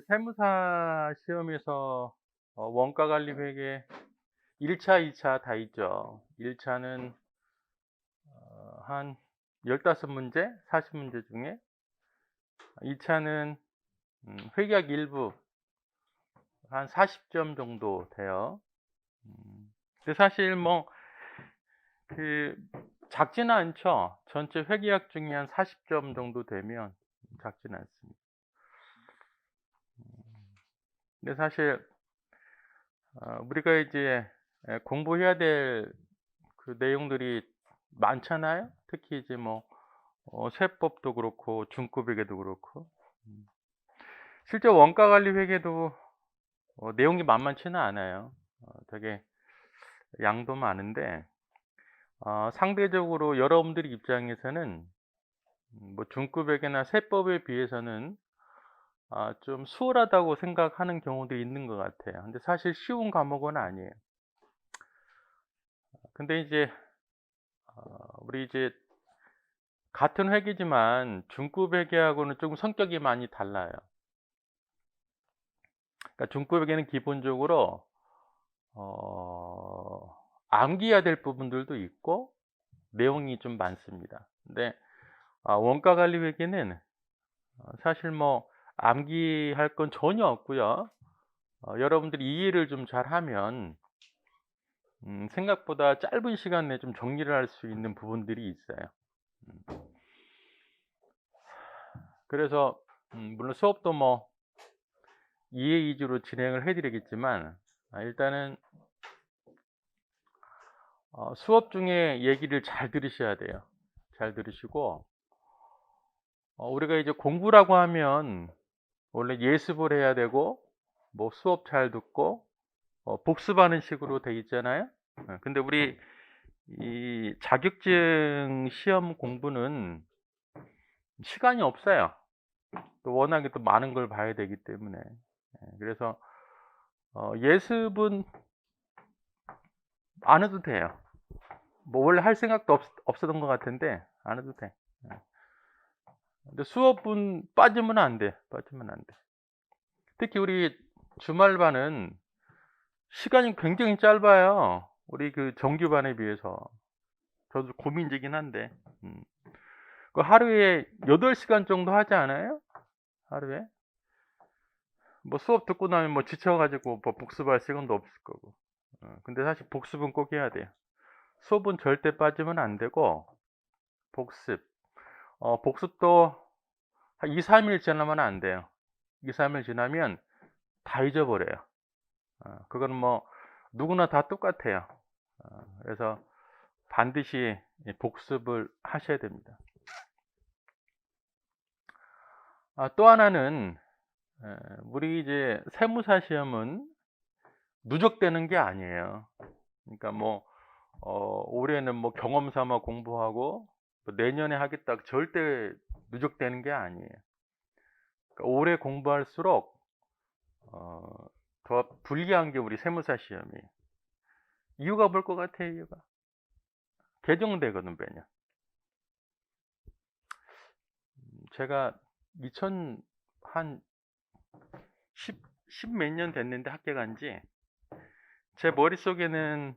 세무사 시험에서 원가관리회계 1 차, 2차 다 있죠. 1 차는 한 15 문제, 40 문제 중에 2 차는 회계학 일부 한 40점 정도 돼요. 근데 사실 뭐 그 작지는 않죠. 전체 회계학 중에 한 40점 정도 되면 작지는 않습니다. 근데 사실 우리가 이제 공부해야 될 그 내용들이 많잖아요. 특히 이제 뭐 세법도 그렇고 중급회계도 그렇고. 음. 실제 원가관리 회계도 내용이 만만치는 않아요. 되게 양도 많은데 상대적으로 여러분들 입장에서는 뭐 중급회계나 세법에 비해서는 좀 수월하다고 생각하는 경우도 있는 것 같아요. 근데 사실 쉬운 과목은 아니에요. 근데 이제 우리 이제 같은 회계지만 중급 회계하고는 조금 성격이 많이 달라요. 그러니까 중급 회계는 기본적으로 암기해야 될 부분들도 있고 내용이 좀 많습니다. 근데 원가 관리 회계는 사실 뭐 암기할 건 전혀 없고요. 여러분들이 이해를 좀 잘하면 생각보다 짧은 시간 내에 좀 정리를 할 수 있는 부분들이 있어요. 음. 그래서 물론 수업도 뭐 이해 위주로 진행을 해 드리겠지만 일단은 수업 중에 얘기를 잘 들으셔야 돼요. 잘 들으시고 우리가 이제 공부라고 하면 원래 예습을 해야 되고 뭐 수업 잘 듣고 복습하는 식으로 돼 있잖아요. 근데 우리 이 자격증 시험 공부는 시간이 없어요. 또 워낙에 또 많은 걸 봐야 되기 때문에. 그래서 예습은 안 해도 돼요. 뭐 원래 할 생각도 없었던 것 같은데 안 해도 돼. 예. 근데 수업은 빠지면 안 돼. 빠지면 안 돼. 특히 우리 주말반은 시간이 굉장히 짧아요. 우리 그 정규반에 비해서. 저도 고민이긴 한데. 그 하루에 8시간 정도 하지 않아요? 하루에? 뭐 수업 듣고 나면 뭐 지쳐가지고 뭐 복습할 시간도 없을 거고. 근데 사실 복습은 꼭 해야 돼요. 수업은 절대 빠지면 안 되고, 복습. 복습도 한 2, 3일 지나면 안 돼요. 2, 3일 지나면 다 잊어버려요. 그건 뭐 누구나 다 똑같아요. 그래서 반드시 복습을 하셔야 됩니다. 또 하나는 우리 이제 세무사 시험은 누적되는 게 아니에요. 그러니까 뭐 올해는 뭐 경험 삼아 공부하고 또 내년에 하겠다 절대 누적되는 게 아니에요. 그러니까 오래 공부할수록 더 불리한 게 우리 세무사 시험이에요. 이유가 뭘 것 같아요? 이유가 개정되거든 매년. 제가 2000 한 10몇 년 됐는데 학교 간 지 제 머릿속에는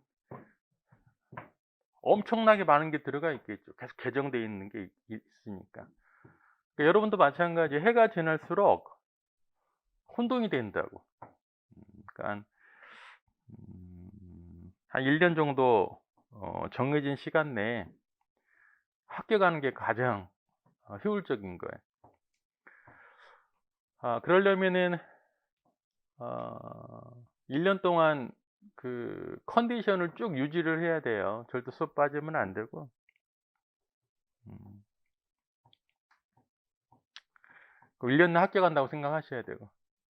엄청나게 많은 게 들어가 있겠죠. 계속 개정되어 있는 게 있으니까. 그러니까 여러분도 마찬가지 해가 지날수록 혼동이 된다고. 그러니까 한 1년 정도 정해진 시간 내에 학교 가는 게 가장 효율적인 거예요. 그러려면은 어 1년 동안 그 컨디션을 쭉 유지를 해야 돼요. 절대 수업 빠지면 안 되고. 음. 그 1 년에 학교 간다고 생각하셔야 되고.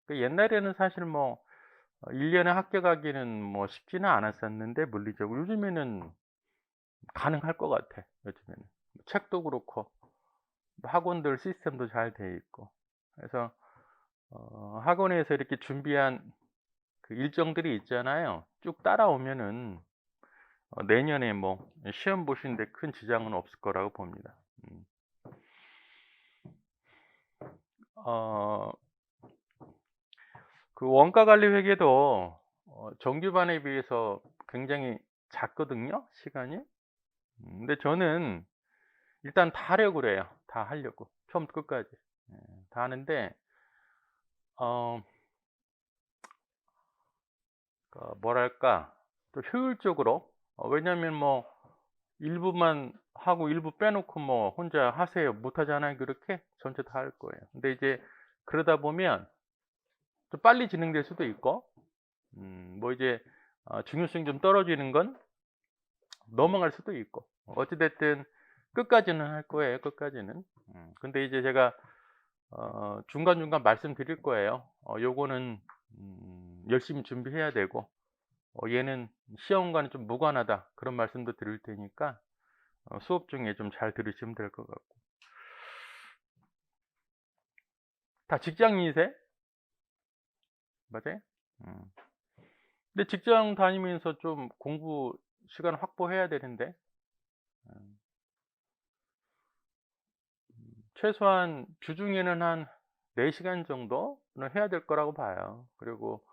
그 옛날에는 사실 뭐 1 년에 학교 가기는 뭐 쉽지는 않았었는데 물리적으로 요즘에는 가능할 것 같아. 요즘에는. 책도 그렇고 학원들 시스템도 잘 돼 있고. 그래서 학원에서 이렇게 준비한 그 일정들이 있잖아요. 쭉 따라오면은 내년에 뭐 시험 보시는데 큰 지장은 없을 거라고 봅니다. 음. 어 그 원가 관리 회계도 정규반에 비해서 굉장히 작거든요, 시간이. 근데 저는 일단 다 하려고 그래요. 다 하려고. 처음부터 끝까지. 예, 다 하는데 어 뭐랄까 또 효율적으로, 왜냐면 뭐 일부만 하고 일부 빼놓고 뭐 혼자 하세요 못 하잖아요, 그렇게. 전체 다 할 거예요. 근데 이제 그러다 보면 좀 빨리 진행될 수도 있고, 뭐 이제 중요성이 좀 떨어지는 건 넘어갈 수도 있고, 어찌 됐든 끝까지는 할 거예요, 끝까지는. 근데 이제 제가 중간중간 말씀드릴 거예요. 요거는 열심히 준비해야 되고, 얘는 시험과는 좀 무관하다, 그런 말씀도 드릴 테니까 수업 중에 좀 잘 들으시면 될 것 같고. 다 직장인이세요? 맞아요? 근데 직장 다니면서 좀 공부 시간 확보해야 되는데, 최소한 주중에는 한 4시간 정도는 해야 될 거라고 봐요. 그리고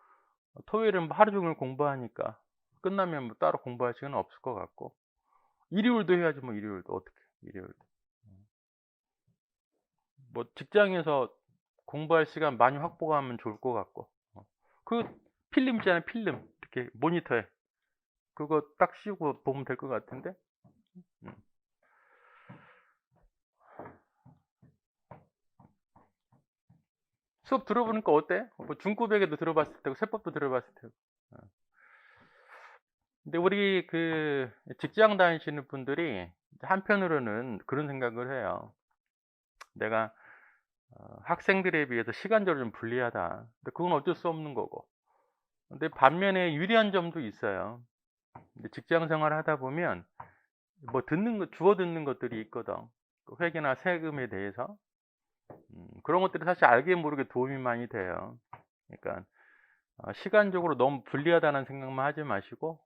토요일은 뭐 하루 종일 공부하니까 끝나면 뭐 따로 공부할 시간은 없을 것 같고, 일요일도 해야지 뭐. 일요일도 어떻게, 일요일도 뭐 직장에서 공부할 시간 많이 확보가 하면 좋을 것 같고, 그 필름 있잖아요, 필름. 이렇게 모니터에 그거 딱 씌우고 보면 될 것 같은데. 음. 수업 들어보니까 어때? 뭐 중급에게도 들어봤을 테고 세법도 들어봤을 테고. 근데 우리 그 직장 다니시는 분들이 한편으로는 그런 생각을 해요. 내가 학생들에 비해서 시간적으로 좀 불리하다. 근데 그건 어쩔 수 없는 거고. 근데 반면에 유리한 점도 있어요. 근데 직장 생활을 하다 보면 뭐 주워 듣는 것들이 있거든. 그 회계나 세금에 대해서. 그런 것들이 사실 알게 모르게 도움이 많이 돼요. 그러니까 시간적으로 너무 불리하다는 생각만 하지 마시고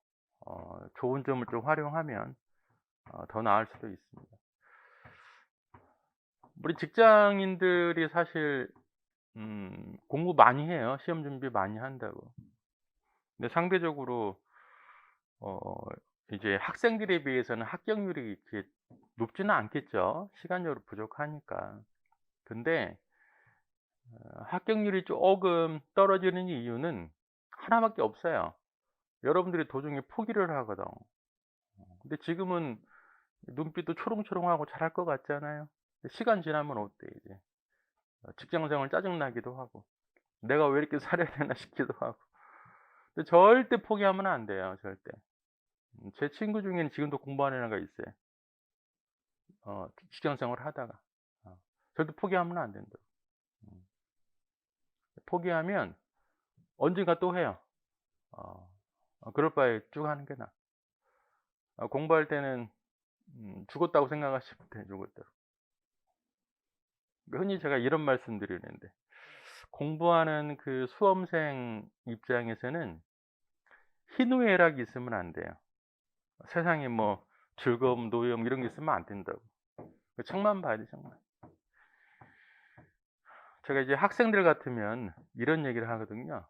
좋은 점을 좀 활용하면 더 나을 수도 있습니다. 우리 직장인들이 사실 공부 많이 해요. 시험 준비 많이 한다고. 근데 상대적으로 어 이제 학생들에 비해서는 합격률이 이렇게 높지는 않겠죠, 시간적으로 부족하니까. 근데 합격률이 조금 떨어지는 이유는 하나밖에 없어요. 여러분들이 도중에 포기를 하거든. 근데 지금은 눈빛도 초롱초롱하고 잘할 것 같잖아요. 시간 지나면 어때 이제. 직장생활 짜증나기도 하고, 내가 왜 이렇게 살아야 되나 싶기도 하고. 근데 절대 포기하면 안 돼요, 절대. 제 친구 중에는 지금도 공부하는 애가 있어요. 직장생활을 하다가. 절대 포기하면 안 된다. 포기하면 언젠가 또 해요. 그럴 바에 쭉 하는 게 나아. 공부할 때는 죽었다고 생각하시면 돼, 죽었다고. 흔히 제가 이런 말씀 드리는데, 공부하는 그 수험생 입장에서는 희노애락이 있으면 안 돼요. 세상에 뭐 즐거움, 노여움 이런 게 있으면 안 된다고. 책만 봐야 돼, 정말. 제가 이제 학생들 같으면 이런 얘기를 하거든요.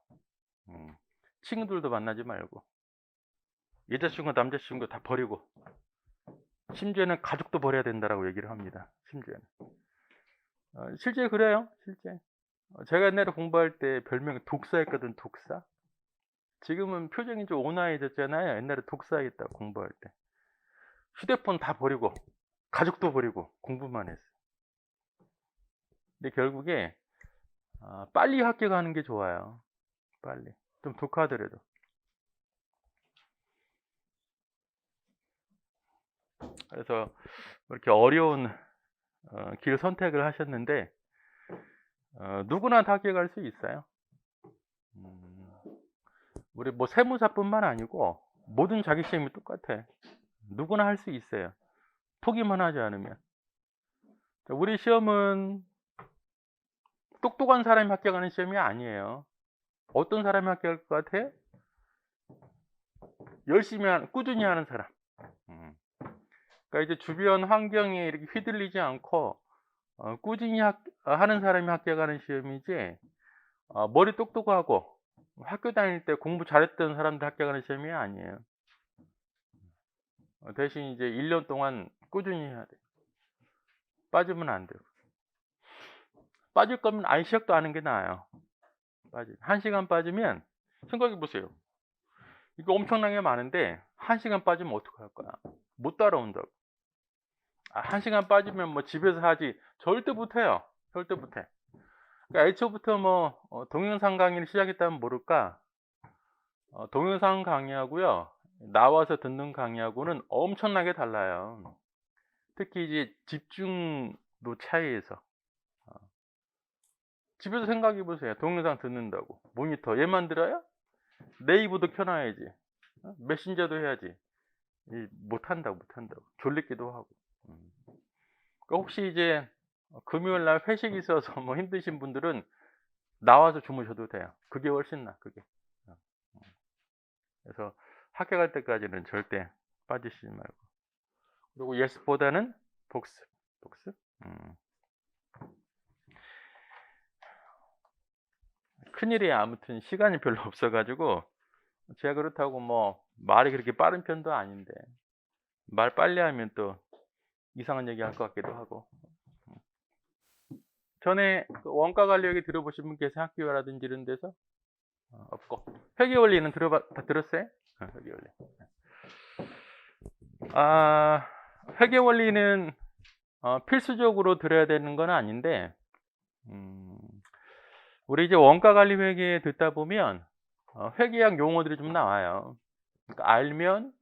친구들도 만나지 말고, 여자친구, 남자친구 다 버리고, 심지어는 가족도 버려야 된다라고 얘기를 합니다. 심지어는. 실제 그래요, 실제. 제가 옛날에 공부할 때 별명이 독사였거든, 독사. 지금은 표정이 좀 온화해졌잖아요. 옛날에 독사했다, 공부할 때. 휴대폰 다 버리고, 가족도 버리고, 공부만 했어. 근데 결국에 빨리 합격하는 게 좋아요. 빨리. 좀 독하더라도. 그래서 이렇게 어려운 길 선택을 하셨는데, 누구나 다 합격할 수 있어요. 우리 뭐 세무사뿐만 아니고 모든 자기 시험이 똑같아. 누구나 할 수 있어요. 포기만 하지 않으면. 우리 시험은 똑똑한 사람이 합격하는 시험이 아니에요. 어떤 사람이 합격할 것 같아? 꾸준히 하는 사람. 그러니까 이제 주변 환경에 이렇게 휘둘리지 않고 꾸준히 하는 사람이 합격하는 시험이지, 머리 똑똑하고 학교 다닐 때 공부 잘했던 사람들 합격하는 시험이 아니에요. 대신 이제 1년 동안 꾸준히 해야 돼. 빠지면 안 돼요. 빠질 거면 아예 시작도 안 하는 게 나아요. 1시간 빠지면 생각해 보세요. 이거 엄청나게 많은데 1시간 빠지면 어떡할 거야? 못 따라온다고. 1시간 빠지면 뭐 집에서 하지 절대 못해요. 절대 못해. 그러니까 애초부터 뭐 동영상 강의를 시작했다면 모를까, 동영상 강의하고요 나와서 듣는 강의하고는 엄청나게 달라요. 특히 이제 집중도 차이에서. 집에서 생각해 보세요. 동영상 듣는다고 모니터 얘만 들어요? 네이버도 켜놔야지, 메신저도 해야지. 못한다고. 졸리기도 하고. 그러니까 혹시 이제 금요일 날 회식이 있어서 뭐 힘드신 분들은 나와서 주무셔도 돼요. 그게 훨씬 나아. 그게. 그래서 학교 갈 때까지는 절대 빠지시지 말고. 그리고 예습보다는 복습. 큰일이야. 아무튼 시간이 별로 없어가지고 제가 그렇다고 뭐 말이 그렇게 빠른 편도 아닌데 말 빨리 하면 또 이상한 얘기 할 것 같기도 하고. 전에 그 원가 관리 얘기 들어보신 분 계세요? 학교라든지 이런 데서? 없고. 회계 원리는 다 들었어요? 회계 원리. 회계 원리는 필수적으로 들어야 되는 건 아닌데, 우리 이제 원가 관리 회계 듣다 보면 회계학 용어들이 좀 나와요. 그러니까 알면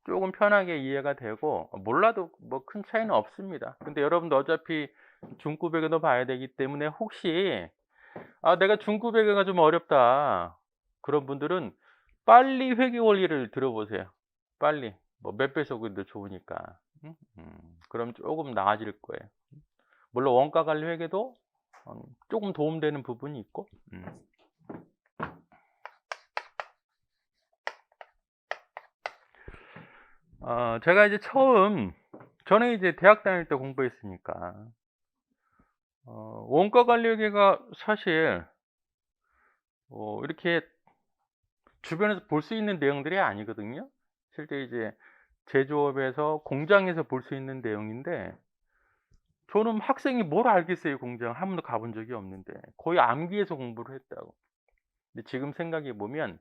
조금 편하게 이해가 되고, 몰라도 뭐 큰 차이는 없습니다. 근데 여러분도 어차피 중급회계도 봐야 되기 때문에 혹시 내가 중급회계가 좀 어렵다 그런 분들은 빨리 회계 원리를 들어보세요. 빨리 뭐 몇 배속인도 좋으니까. 그럼 조금 나아질 거예요. 물론 원가 관리 회계도 조금 도움되는 부분이 있고. 제가 이제 저는 이제 대학 다닐 때 공부했으니까 원가 관리 회계가 사실 이렇게 주변에서 볼 수 있는 내용들이 아니거든요. 실제 이제 제조업에서 공장에서 볼 수 있는 내용인데, 저는 학생이 뭘 알겠어요. 공장 한 번도 가본 적이 없는데 거의 암기해서 공부를 했다고. 근데 지금 생각해 보면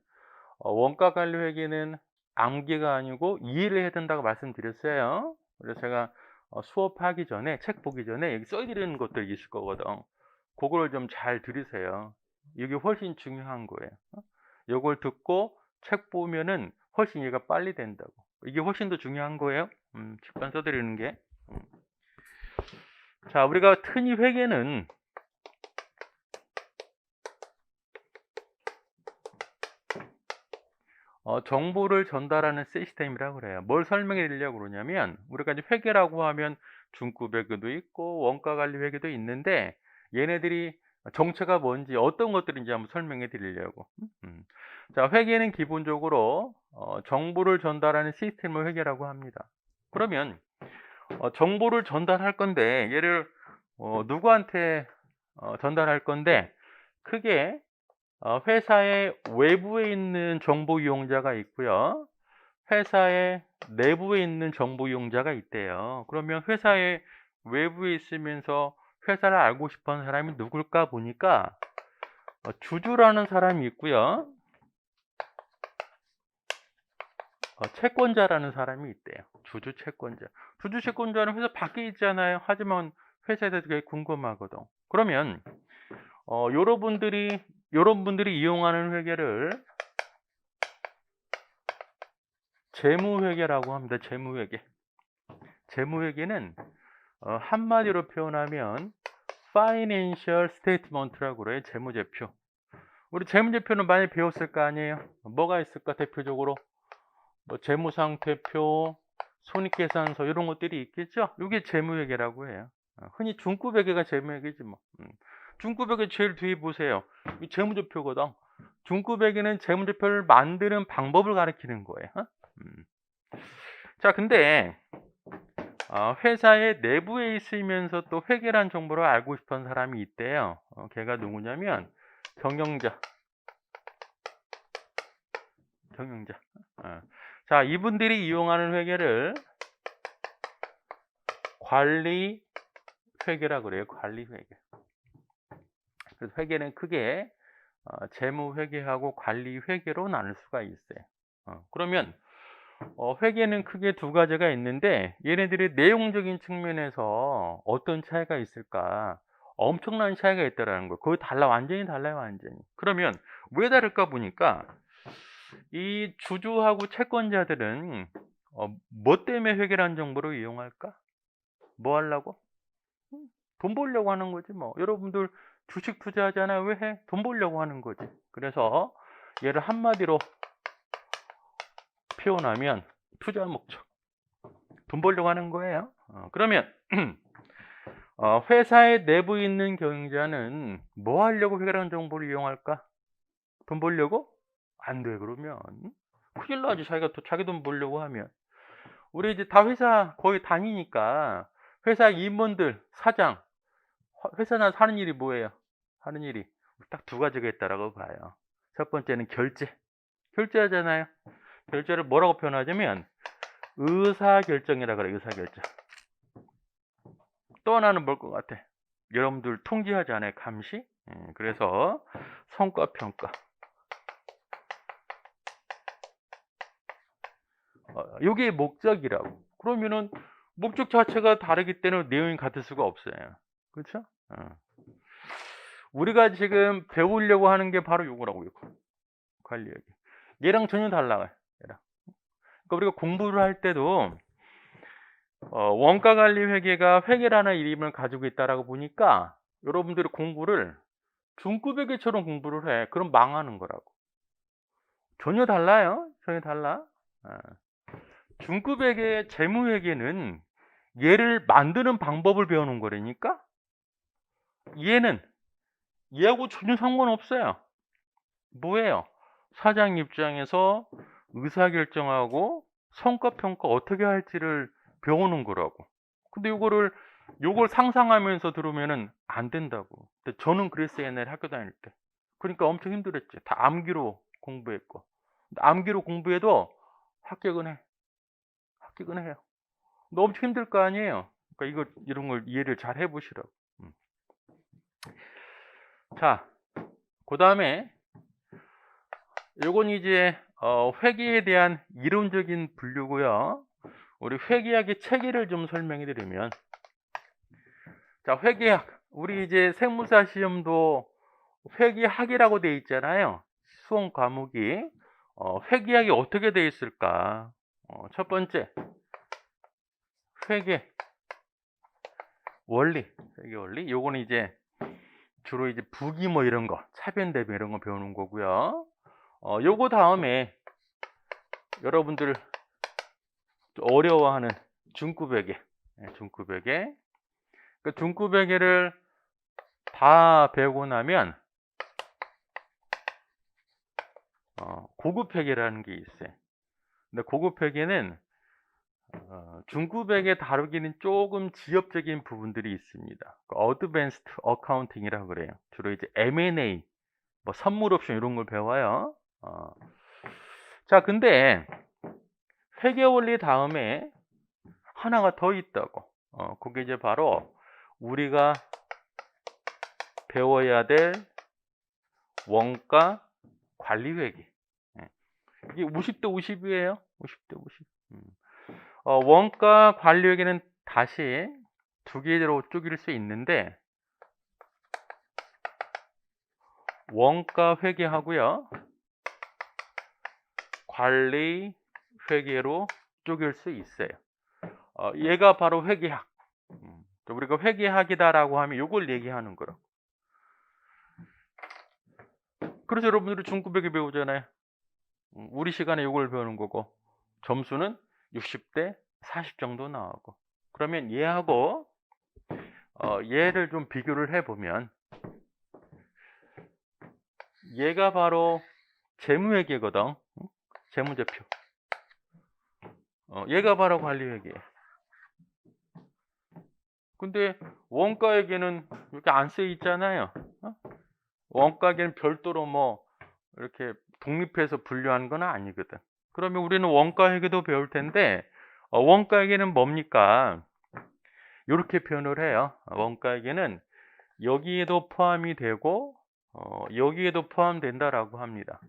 원가 관리 회계는 암기가 아니고 이해를 해야 된다고 말씀드렸어요. 그래서 제가 수업하기 전에, 책 보기 전에 여기 써드리는 것들이 있을 거거든. 그걸 좀 잘 들으세요. 이게 훨씬 중요한 거예요. 이걸 듣고 책 보면은 훨씬 이해가 빨리 된다고. 이게 훨씬 더 중요한 거예요. 책만 써드리는 게. 자, 우리가 흔히 회계는 정보를 전달하는 시스템이라고 그래요. 뭘 설명해 드리려고 그러냐면, 우리가 이제 회계라고 하면 중급회계도 있고 원가 관리 회계도 있는데, 얘네들이 정체가 뭔지 어떤 것들인지 한번 설명해 드리려고. 자, 회계는 기본적으로 정보를 전달하는 시스템을 회계라고 합니다. 그러면 정보를 전달할 건데, 얘를 누구한테 전달할 건데, 크게 회사의 외부에 있는 정보 이용자가 있고요, 회사의 내부에 있는 정보 이용자가 있대요. 그러면 회사의 외부에 있으면서 회사를 알고 싶어하는 사람이 누굴까 보니까 주주라는 사람이 있고요, 채권자라는 사람이 있대요. 주주 채권자. 주주 채권자는 회사 밖에 있잖아요. 하지만 회사에 대해서 되게 궁금하거든. 그러면 여러분들이 이용하는 회계를 재무회계라고 합니다. 재무회계는 한마디로 표현하면 Financial Statement라고 그래요. 재무제표. 우리 재무제표는 많이 배웠을 거 아니에요. 뭐가 있을까? 대표적으로 뭐 재무상태표, 손익계산서 이런 것들이 있겠죠. 이게 재무회계라고 해요. 흔히 중급회계가 재무회계지 뭐. 중급회계 제일 뒤에 보세요. 이 재무제표거든. 중급회계는 재무제표를 만드는 방법을 가리키는 거예요. 자, 근데 회사의 내부에 있으면서 또 회계란 정보를 알고 싶은 사람이 있대요. 걔가 누구냐면 경영자. 경영자. 자, 이분들이 이용하는 회계를 관리 회계라고 그래요. 관리 회계. 그래서 회계는 크게 재무 회계하고 관리 회계로 나눌 수가 있어요. 그러면 회계는 크게 두 가지가 있는데 얘네들이 내용적인 측면에서 어떤 차이가 있을까? 엄청난 차이가 있다라는 거. 거의 완전히 달라요, 완전히. 그러면 왜 다를까 보니까 이 주주하고 채권자들은 뭐 때문에 회계라는 정보를 이용할까? 뭐 하려고? 돈 벌려고 하는 거지 뭐. 여러분들 주식 투자하잖아요. 왜 해? 돈 벌려고 하는 거지. 그래서 얘를 한마디로 표현하면 투자 목적. 돈 벌려고 하는 거예요. 그러면 회사의 내부에 있는 경영자는 뭐 하려고 회계라는 정보를 이용할까? 돈 벌려고? 안 돼, 그러면. 큰일 나지. 자기 돈 벌려고 하면. 우리 이제 다 회사 거의 다니니까 회사 임원들, 사장, 회사나 하는 일이 뭐예요? 하는 일이 딱 두 가지가 있다라고 봐요. 첫 번째는 결제하잖아요. 결제를 뭐라고 표현하자면 의사결정이라 그래. 의사결정. 또 하나는 뭘 것 같아? 여러분들 통지하지 않아요? 감시? 그래서 성과평가. 이게 목적이라고. 그러면은 목적 자체가 다르기 때문에 내용이 같을 수가 없어요. 그렇죠? 우리가 지금 배우려고 하는 게 바로 요거라고. 관리회계. 얘랑 전혀 달라요. 얘랑. 그러니까 우리가 공부를 할 때도 원가관리회계가 회계라는 이름을 가지고 있다라고 보니까 여러분들이 공부를 중급회계처럼 공부를 해. 그럼 망하는 거라고. 전혀 달라요. 전혀 달라. 중급회계 재무회계는 얘를 만드는 방법을 배우는 거라니까 얘하고 전혀 상관없어요. 뭐예요? 사장 입장에서 의사결정하고 성과평가 어떻게 할지를 배우는 거라고. 근데 요걸 상상하면서 들으면은 안 된다고. 근데 저는 그랬어요, 옛날에 학교 다닐 때. 그러니까 엄청 힘들었지. 다 암기로 공부했고. 암기로 공부해도 합격은 해요. 근데 엄청 힘들 거 아니에요. 그러니까 이런 걸 이해를 잘 해보시라고. 자, 그 다음에 요건 이제 회계에 대한 이론적인 분류고요. 우리 회계학의 체계를 좀 설명해 드리면, 자, 회계학, 우리 이제 세무사 시험도 회계학이라고 되어 있잖아요. 수험 과목이. 회계학이 어떻게 되어 있을까? 첫 번째, 회계 원리. 요거는 이제 주로 이제 부기 뭐 이런 거, 차변 대비 이런 거 배우는 거고요. 요거 다음에 여러분들 어려워하는 중급회계. 중급회계. 그 중급회계를 다 배우고 나면 고급회계라는 게 있어요. 근데 고급회계는 중급회계 다루기는 조금 지엽적인 부분들이 있습니다. 어드밴스드 어카운팅이라고 그래요. 주로 이제 M&A, 뭐 선물 옵션 이런 걸 배워요. 자, 근데 회계 원리 다음에 하나가 더 있다고. 그게 이제 바로 우리가 배워야 될 원가 관리 회계. 이게 50대 50이에요. 50대 50. 원가 관리 회계는 다시 두 개로 쪼갤 수 있는데 원가 회계하고요. 관리 회계로 쪼갤 수 있어요. 얘가 바로 회계학. 우리가 회계학이다라고 하면 이걸 얘기하는 거라고. 그래서 여러분들이 중급회계 배우잖아요. 우리 시간에 이걸 배우는 거고 점수는 60대 40 정도 나오고. 그러면 얘하고 얘를 좀 비교를 해보면 얘가 바로 재무회계거든. 재무제표. 얘가 바로 관리회계. 근데 원가회계는 이렇게 안 쓰여 있잖아요. 원가회계는 별도로 뭐 이렇게 독립해서 분류한 건 아니거든. 그러면 우리는 원가회계도 배울 텐데 원가회계는 뭡니까? 이렇게 표현을 해요. 원가회계는 여기에도 포함이 되고 여기에도 포함된다라고 합니다.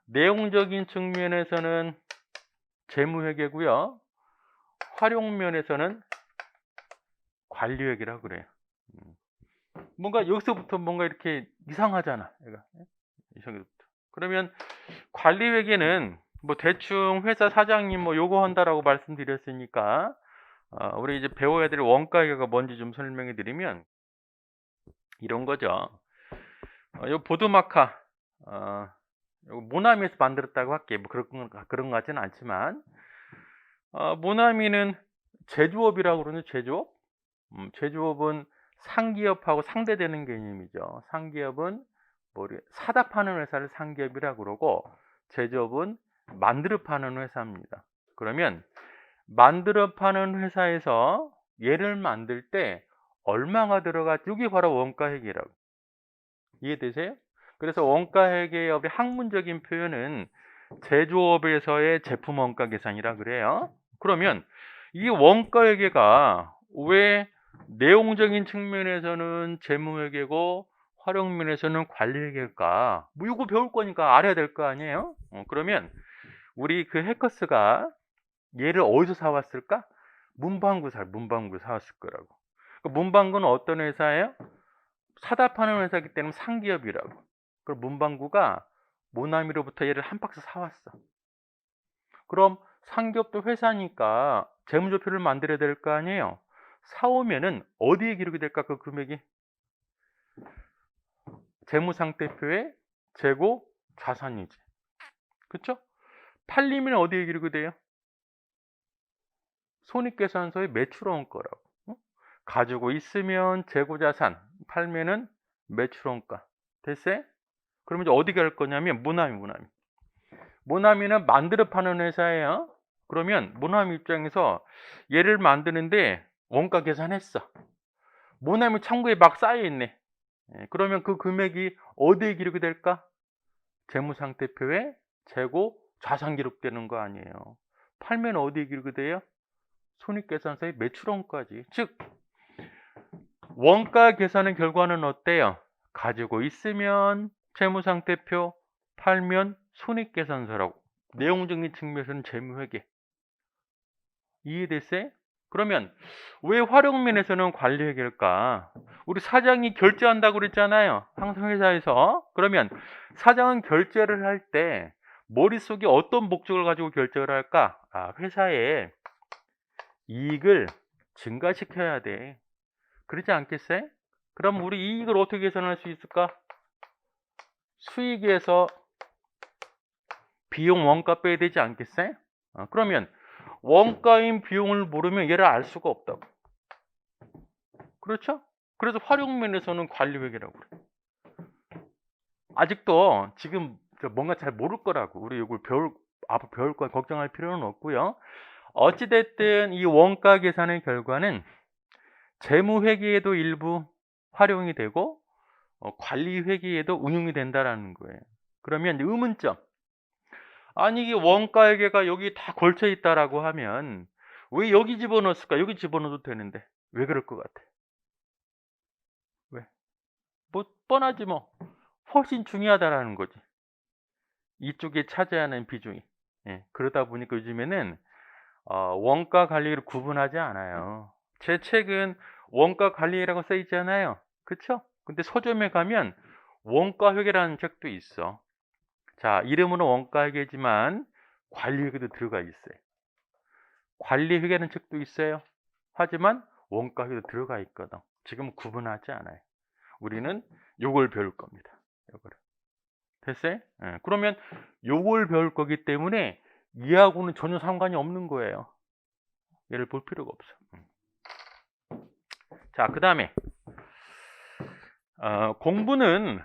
내용적인 측면에서는 재무회계고요. 활용면에서는 관리회계라고 그래요. 뭔가 여기서부터 뭔가 이렇게 이상하잖아. 이상부터. 그러면 관리회계는 뭐 대충 회사 사장님 뭐 요거 한다라고 말씀드렸으니까 우리 이제 배워야 될 원가회계가 뭔지 좀 설명해 드리면 이런 거죠. 요 보드마카 요거 모나미에서 만들었다고 할게요. 뭐 그런 것 같지는 않지만 모나미는 제조업이라고 그러는 제조업. 제조업은 상기업하고 상대되는 개념이죠. 상기업은 사다 파는 회사를 상기업이라고 그러고 제조업은 만들어 파는 회사입니다. 그러면 만들어 파는 회사에서 얘를 만들 때 얼마가 들어갔지? 이게 바로 원가회계라고. 이해되세요? 그래서 원가회계의 학문적인 표현은 제조업에서의 제품 원가 계산이라 그래요. 그러면 이 원가회계가 왜 내용적인 측면에서는 재무회계고 활용면에서는 관리회계일까? 뭐 이거 배울 거니까 알아야 될 거 아니에요? 그러면 우리 그 해커스가 얘를 어디서 사왔을까? 문방구에서 사왔을 거라고. 문방구는 어떤 회사예요? 사다 파는 회사이기 때문에 상기업이라고. 그럼 문방구가 모나미로부터 얘를 한 박스 사왔어. 그럼 상기업도 회사니까 재무조표를 만들어야 될 거 아니에요? 사오면은 어디에 기록이 될까? 그 금액이 재무상태표에 재고 자산이지. 그쵸? 팔리면 어디에 기록이 돼요? 손익계산서에 매출원가라고. 가지고 있으면 재고자산, 팔면은 매출원가. 됐어요? 그러면 이제 어디 갈 거냐면 모나미. 모나미는 만들어 파는 회사예요. 그러면 모나미 입장에서 얘를 만드는데 원가 계산했어. 모나미 창고에 막 쌓여 있네. 그러면 그 금액이 어디에 기록이 될까? 재무상태표에 재고 자산 기록되는 거 아니에요. 팔면 어디에 기록이 돼요? 손익계산서에 매출원가지. 즉 원가 계산의 결과는 어때요? 가지고 있으면 재무상태표, 팔면 손익계산서라고. 내용적인 측면에서는 재무회계. 이해됐어요? 그러면 왜 활용면에서는 관리회계일까? 우리 사장이 결제한다고 그랬잖아요. 항상 회사에서. 그러면 사장은 결제를 할 때 머릿속에 어떤 목적을 가지고 결제를 할까? 회사에 이익을 증가시켜야 돼. 그러지 않겠어요? 그럼 우리 이익을 어떻게 계산할 수 있을까? 수익에서 비용 원가 빼야 되지 않겠어요? 그러면 원가인 비용을 모르면 얘를 알 수가 없다고. 그렇죠? 그래서 활용면에서는 관리회계라고 그래. 아직도 지금 뭔가 잘 모를 거라고. 우리 이걸 앞으로 배울 거 걱정할 필요는 없고요. 어찌됐든 이 원가 계산의 결과는 재무회계에도 일부 활용이 되고 관리회계에도 응용이 된다라는 거예요. 그러면 의문점. 아니 이게 원가회계가 여기 다 걸쳐 있다라고 하면 왜 여기 집어넣었을까? 여기 집어넣어도 되는데 왜 그럴 것 같아? 왜? 뭐 뻔하지 뭐. 훨씬 중요하다라는 거지. 이쪽에 차지하는 비중이. 그러다 보니까 요즘에는 원가 관리를 구분하지 않아요. 제 책은 원가 관리라고 써 있잖아요. 그쵸? 근데 서점에 가면 원가회계라는 책도 있어. 자, 이름은 원가회계지만 관리회계도 들어가 있어요. 관리회계라는 책도 있어요. 하지만 원가회계도 들어가 있거든. 지금 구분하지 않아요. 우리는 요걸 배울 겁니다. 요거를. 됐어요? 그러면 요걸 배울 거기 때문에 얘하고는 전혀 상관이 없는 거예요. 얘를 볼 필요가 없어. 자, 그 다음에 공부는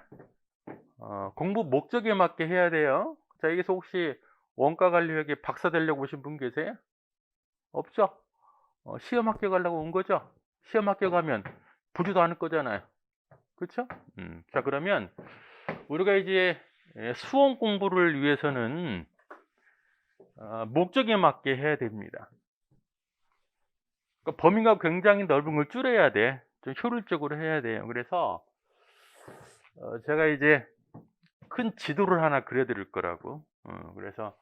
공부 목적에 맞게 해야 돼요. 자, 여기서 혹시 원가관리회계 박사 되려고 오신 분 계세요? 없죠? 시험 합격하려고 온 거죠? 시험 합격하면 보지도 않을 거잖아요. 그렇죠? 자, 그러면 우리가 이제 수험 공부를 위해서는 목적에 맞게 해야 됩니다. 그러니까 범위가 굉장히 넓은 걸 줄여야 돼. 좀 효율적으로 해야 돼요. 그래서 제가 이제 큰 지도를 하나 그려드릴 거라고. 그래서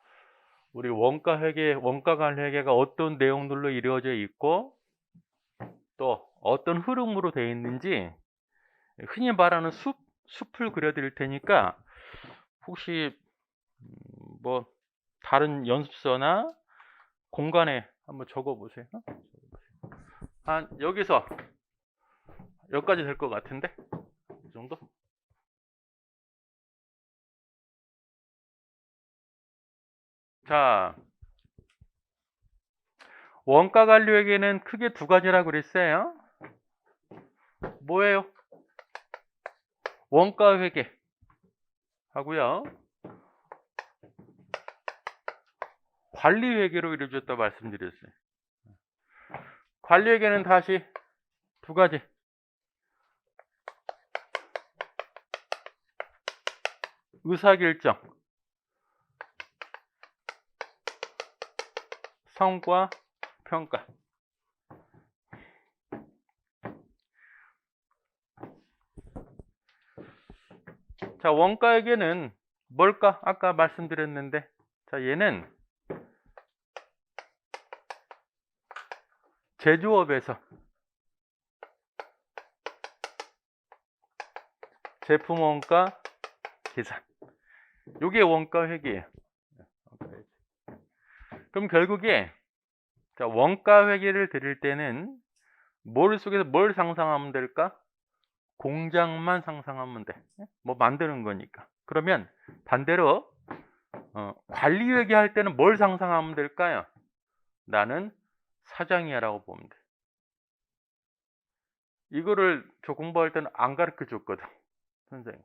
우리 원가 회계, 원가 간 회계가 어떤 내용들로 이루어져 있고 또 어떤 흐름으로 되어 있는지 흔히 말하는 숲을 그려드릴 테니까 혹시 뭐 다른 연습서나 공간에 한번 적어보세요. 한 여기서 여기까지 될 것 같은데 이 정도? 자, 원가 관리회계는 크게 두 가지라고 그랬어요. 뭐예요? 원가 회계 하고요. 관리 회계로 이루어졌다 말씀드렸어요. 관리 회계는 다시 두 가지. 의사결정, 성과, 평가. 자, 원가회계는 뭘까? 아까 말씀드렸는데, 자, 얘는 제조업에서 제품 원가 계산. 요게 원가회계예요. 그럼 결국에 자, 원가회계를 드릴 때는 머릿속에서 뭘 상상하면 될까? 공장만 상상하면 돼. 뭐 만드는 거니까. 그러면 반대로 관리회계 할 때는 뭘 상상하면 될까요? 나는 사장이야 라고 보면 돼. 이거를 저 공부할 때는 안 가르쳐 줬거든. 선생님.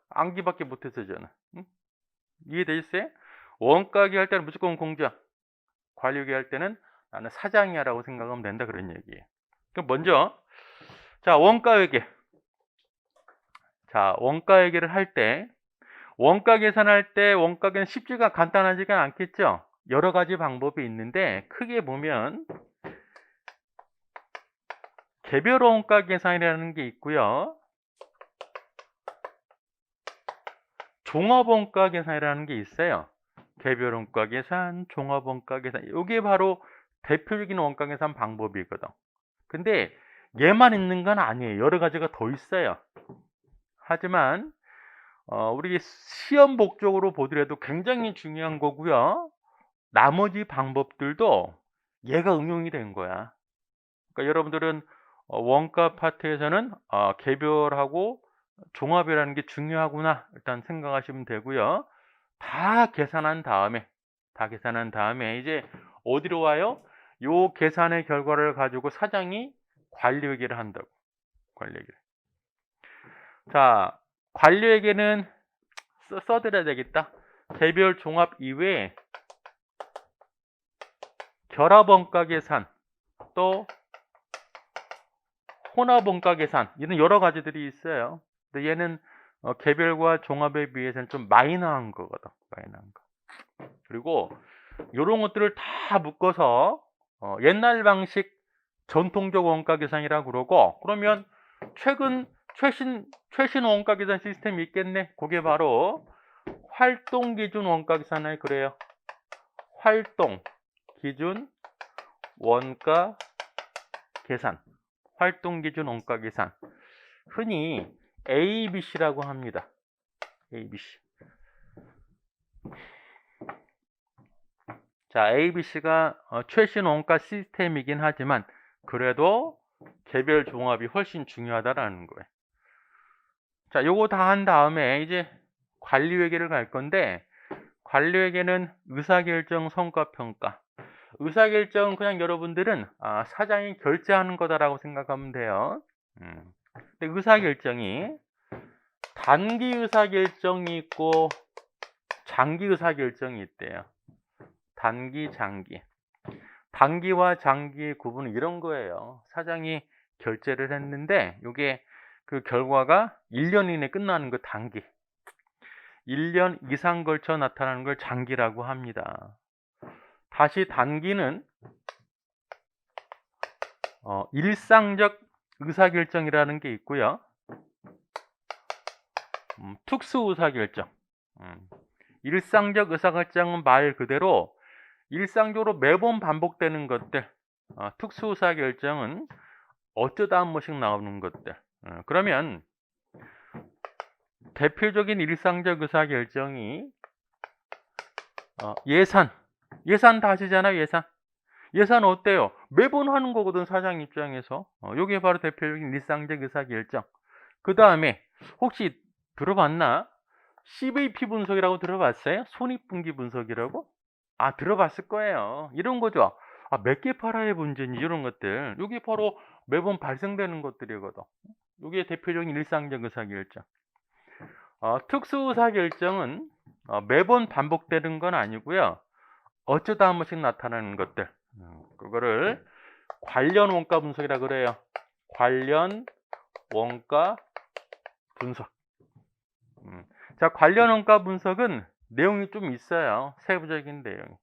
암기밖에 못해서 저는. 응? 이해되셨어요? 원가계 할 때는 무조건 공장, 관리회계 할 때는 나는 사장이야 라고 생각하면 된다 그런 얘기예요. 그럼 먼저 자, 원가회계. 자, 원가회계를 할 때 원가 계산할 때 원가계는 쉽지가 간단하지가 않겠죠. 여러 가지 방법이 있는데 크게 보면 개별 원가 계산이라는 게 있고요. 종합 원가 계산이라는 게 있어요. 개별 원가 계산, 종합 원가 계산. 이게 바로 대표적인 원가 계산 방법이거든. 근데 얘만 있는 건 아니에요. 여러 가지가 더 있어요. 하지만 우리 시험 목적으로 보더라도 굉장히 중요한 거고요. 나머지 방법들도 얘가 응용이 된 거야. 그러니까 여러분들은 원가 파트에서는 개별하고 종합이라는 게 중요하구나 일단 생각하시면 되고요. 다 계산한 다음에 이제 어디로 와요? 요 계산의 결과를 가지고 사장이 관리회계를 한다고. 관리회계를. 자, 관리회계는 써드려야 되겠다. 개별 종합 이외에 결합원가 계산, 또 혼합원가 계산, 이런 여러 가지들이 있어요. 근데 얘는 개별과 종합에 비해서는 좀 마이너한 거거든. 마이너한 거. 그리고 이런 것들을 다 묶어서 옛날 방식 전통적 원가 계산이라고 그러고, 그러면 최신 원가 계산 시스템이 있겠네. 그게 바로 활동 기준 원가 계산을 그래요. 활동 기준 원가 계산. 활동 기준 원가 계산. 흔히 ABC라고 합니다. ABC. 자, ABC가 최신 원가 시스템이긴 하지만 그래도 개별 종합이 훨씬 중요하다라는 거예요. 자, 요거 다 한 다음에 이제 관리회계를 갈 건데, 관리회계는 의사결정, 성과평가. 의사결정은 그냥 여러분들은 사장이 결제하는 거다라고 생각하면 돼요. 근데 의사결정이 단기 의사결정이 있고 장기 의사결정이 있대요. 단기, 장기. 단기와 장기의 구분은 이런 거예요. 사장이 결제를 했는데 이게 그 결과가 1년 이내 끝나는 거 단기. 1년 이상 걸쳐 나타나는 걸 장기라고 합니다. 다시 단기는 일상적 의사결정이라는 게 있고요. 특수 의사결정. 일상적 의사결정은 말 그대로 일상적으로 매번 반복되는 것들. 특수 의사결정은 어쩌다 한 번씩 나오는 것들. 그러면 대표적인 일상적 의사결정이 예산 다 하시잖아요. 예산 어때요? 매번 하는 거거든, 사장 입장에서. 이게 바로 대표적인 일상적 의사결정. 그 다음에 혹시 들어봤나? CVP 분석이라고 들어봤어요? 손익분기 분석이라고? 들어봤을 거예요. 이런 거죠. 몇 개 팔아야 문제니, 이런 것들. 이게 바로 매번 발생되는 것들이거든. 이게 대표적인 일상적 의사결정. 특수 의사결정은 매번 반복되는 건 아니고요. 어쩌다 한 번씩 나타나는 것들. 그거를 관련 원가 분석이라 그래요. 관련 원가 분석. 자, 관련 원가 분석은 내용이 좀 있어요. 세부적인 내용.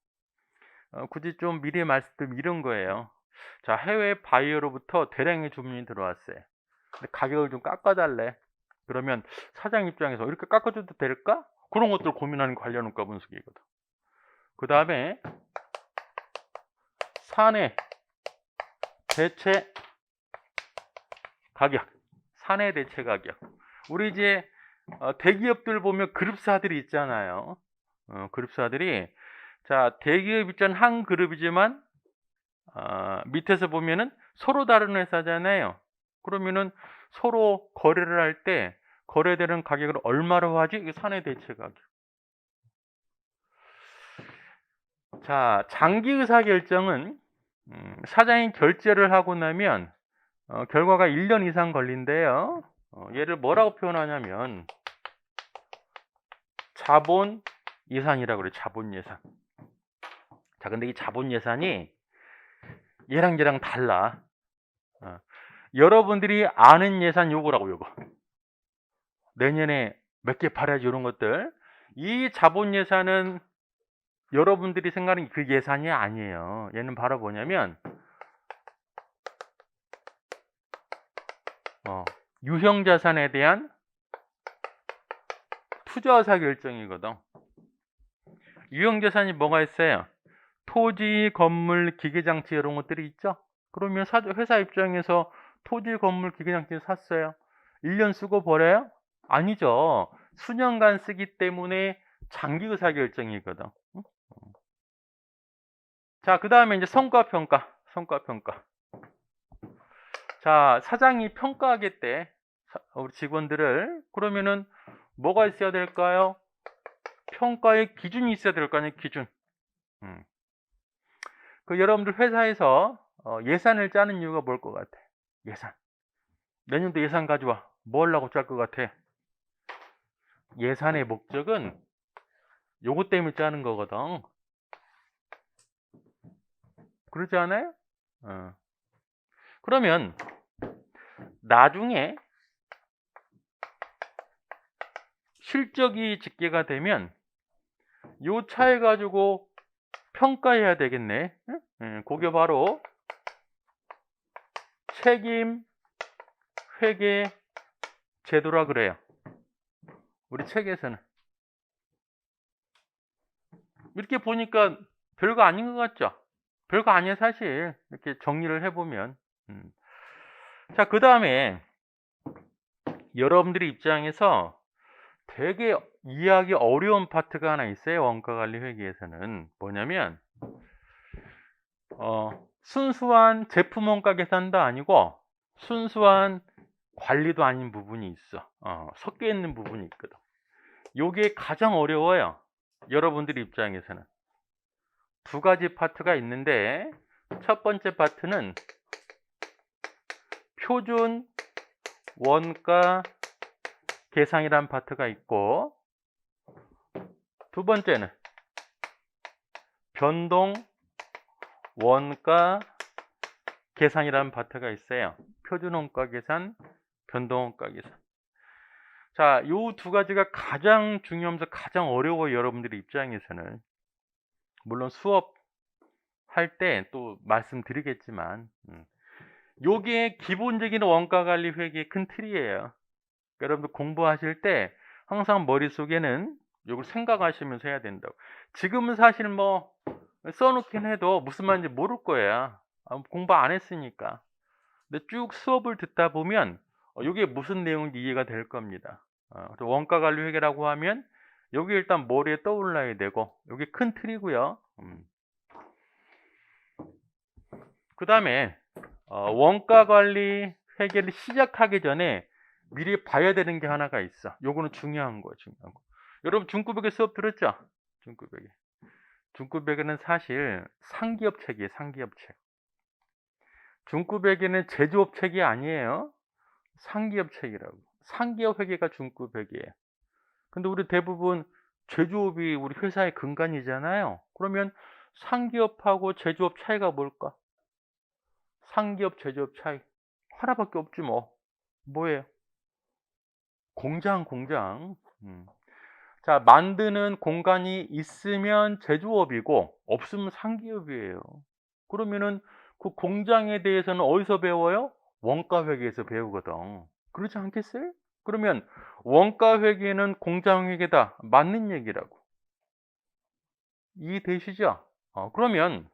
굳이 좀 미리 말씀드리면 이런 거예요. 자, 해외 바이어로부터 대량의 주문이 들어왔어요. 근데 가격을 좀 깎아달래. 그러면 사장 입장에서 이렇게 깎아줘도 될까? 그런 것들 고민하는 관련 원가 분석이거든. 그 다음에 사내 대체 가격. 사내 대체 가격. 우리 이제 대기업들 보면 그룹사들이 있잖아요. 그룹사들이, 자, 대기업 입장 한 그룹이지만 밑에서 보면은 서로 다른 회사잖아요. 그러면은 서로 거래를 할 때 거래되는 가격을 얼마로 하지? 이게 사내 대체 가격. 자, 장기 의사 결정은 사장이 결제를 하고 나면 결과가 1년 이상 걸린대요. 얘를 뭐라고 표현하냐면 자본 예산이라고 그래요. 자본 예산. 자, 근데 이 자본 예산이 얘랑 얘랑 달라. 여러분들이 아는 예산 요거라고, 요거. 내년에 몇 개 팔아야지, 이런 것들. 이 자본 예산은 여러분들이 생각하는 그 예산이 아니에요. 얘는 바로 뭐냐면 유형 자산에 대한 투자 의사 결정이거든. 유형 자산이 뭐가 있어요? 토지, 건물, 기계장치 이런 것들이 있죠. 그러면 회사 입장에서 토지, 건물, 기계장치 샀어요. 1년 쓰고 버려요? 아니죠. 수년간 쓰기 때문에 장기 의사 결정이거든. 자, 그 다음에 이제 성과평가. 자, 사장이 평가하겠대, 우리 직원들을. 그러면은 뭐가 있어야 될까요? 평가의 기준이 있어야 될 거 아니에요, 기준. 여러분들 회사에서 예산을 짜는 이유가 뭘 것 같아? 예산. 내년도 예산 가져와. 뭐 하려고 짤 것 같아? 예산의 목적은 요것 때문에 짜는 거거든. 그러지 않아요? 그러면 나중에 실적이 집계가 되면 요 차에 가지고 평가해야 되겠네. 그게 바로 책임 회계 제도라 그래요. 우리 책에서는. 이렇게 보니까 별거 아닌 것 같죠? 별거 아니에요, 사실. 이렇게 정리를 해보면. 자, 그 다음에 여러분들의 입장에서 되게 이해하기 어려운 파트가 하나 있어요. 원가관리 회계에서는. 뭐냐면 순수한 제품 원가 계산도 아니고 순수한 관리도 아닌 부분이 있어. 섞여 있는 부분이 있거든. 요게 가장 어려워요. 여러분들 입장에서는. 두 가지 파트가 있는데, 첫 번째 파트는 표준 원가 계산이란 파트가 있고, 두 번째는 변동 원가 계산이라는 파트가 있어요. 표준 원가 계산, 변동 원가 계산. 자, 요 두 가지가 가장 중요하면서 가장 어려워요, 여러분들 입장에서는. 물론 수업 할 때 또 말씀드리겠지만, 요게 기본적인 원가 관리 회계의 큰 틀이에요. 여러분들 공부하실 때 항상 머릿속에는 요걸 생각하시면서 해야 된다고. 지금은 사실 뭐 써놓긴 해도 무슨 말인지 모를 거야. 공부 안 했으니까. 근데 쭉 수업을 듣다 보면 요게 무슨 내용인지 이해가 될 겁니다. 그래서 원가 관리 회계라고 하면 요게 일단 머리에 떠올라야 되고, 요게 큰 틀이고요. 그 다음에 원가 관리 회계를 시작하기 전에 미리 봐야 되는 게 하나가 있어. 요거는 중요한 거예요, 중요한 거. 여러분 중구백의 수업 들었죠? 중구백에. 중구백에는 사실 상기업책이에요, 상기업책. 중구백에는 제조업책이 아니에요. 상기업책이라고. 상기업 회계가 중구백이에요. 근데 우리 대부분 제조업이 우리 회사의 근간이잖아요. 그러면 상기업하고 제조업 차이가 뭘까? 상기업, 제조업 차이 하나밖에 없지 뭐. 뭐예요? 공장. 자, 만드는 공간이 있으면 제조업이고 없으면 상기업이에요. 그러면은 그 공장에 대해서는 어디서 배워요? 원가 회계에서 배우거든. 그렇지 않겠어요? 그러면 원가 회계는 공장 회계다. 맞는 얘기라고. 이해되시죠? 그러면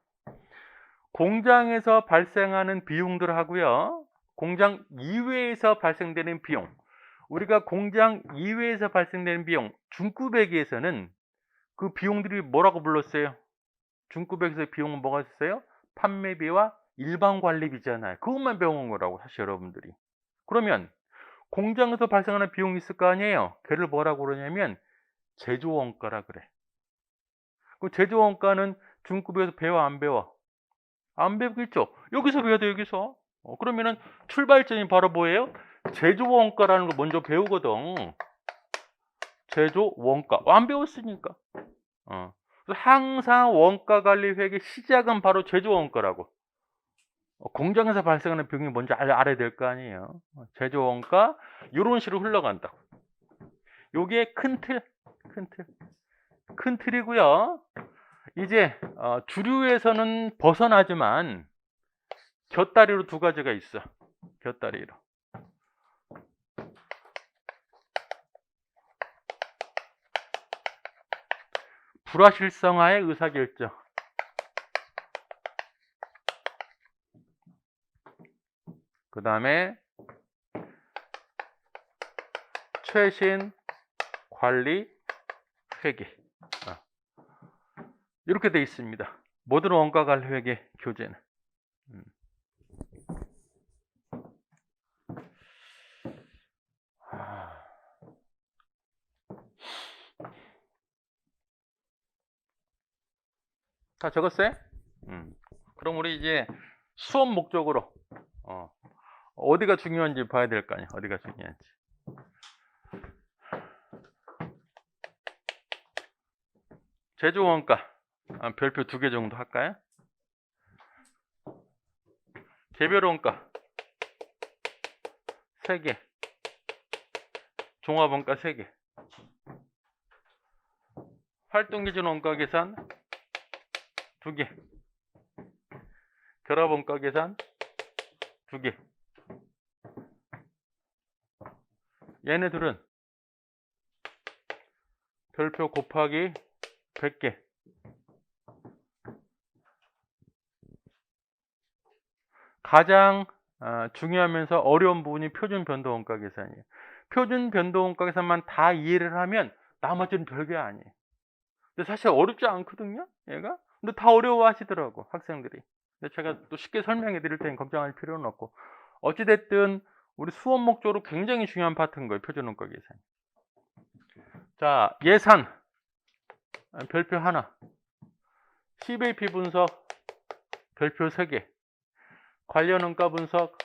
공장에서 발생하는 비용들하고요, 공장 이외에서 발생되는 비용, 우리가 공장 이외에서 발생되는 비용, 중구백에서는 그 비용들이 뭐라고 불렀어요? 중구백에서 비용은 뭐가 있어요? 판매비와 일반 관리비잖아요. 그것만 배운 거라고, 사실 여러분들이. 그러면 공장에서 발생하는 비용이 있을 거 아니에요? 걔를 뭐라고 그러냐면 제조원가라 그래. 그 제조원가는 중급에서 배워 안 배워? 안 배우겠죠. 여기서 배워야 돼, 여기서. 그러면은 출발점이 바로 뭐예요? 제조원가라는 거 먼저 배우거든. 제조원가. 안 배웠으니까. 그래서 항상 원가 관리 회계 시작은 바로 제조원가라고. 공장에서 발생하는 비용이 뭔지 알아야 될 거 아니에요. 제조원가 이런 식으로 흘러간다고. 요게 큰 틀이고요. 이제 주류에서는 벗어나지만 곁다리로 두 가지가 있어. 곁다리로. 불화실성화의 의사결정. 그 다음에 최신 관리 회계. 이렇게 되어 있습니다. 모든 원가 관리 회계 교재는. 다 적었어요? 그럼 우리 이제 수업 목적으로 어디가 중요한지 봐야 될 거 아니야. 어디가 중요한지. 제조원가 별표 2개 정도 할까요? 개별원가 3개, 종합원가 3개, 활동기준 원가 계산 2개, 결합원가 계산 2개. 얘네들은 별표 곱하기 100개. 가장 중요하면서 어려운 부분이 표준 변동 원가 계산이에요. 표준 변동 원가 계산만 다 이해를 하면 나머지는 별게 아니에요. 근데 사실 어렵지 않거든요, 얘가. 근데 다 어려워하시더라고, 학생들이. 근데 제가 또 쉽게 설명해 드릴 테니 걱정할 필요는 없고, 어찌됐든 우리 수업 목적으로 굉장히 중요한 파트인 거예요, 표준 원가 계산. 자, 예산 별표 하나, CVP 분석 별표 3개, 관련 원가 분석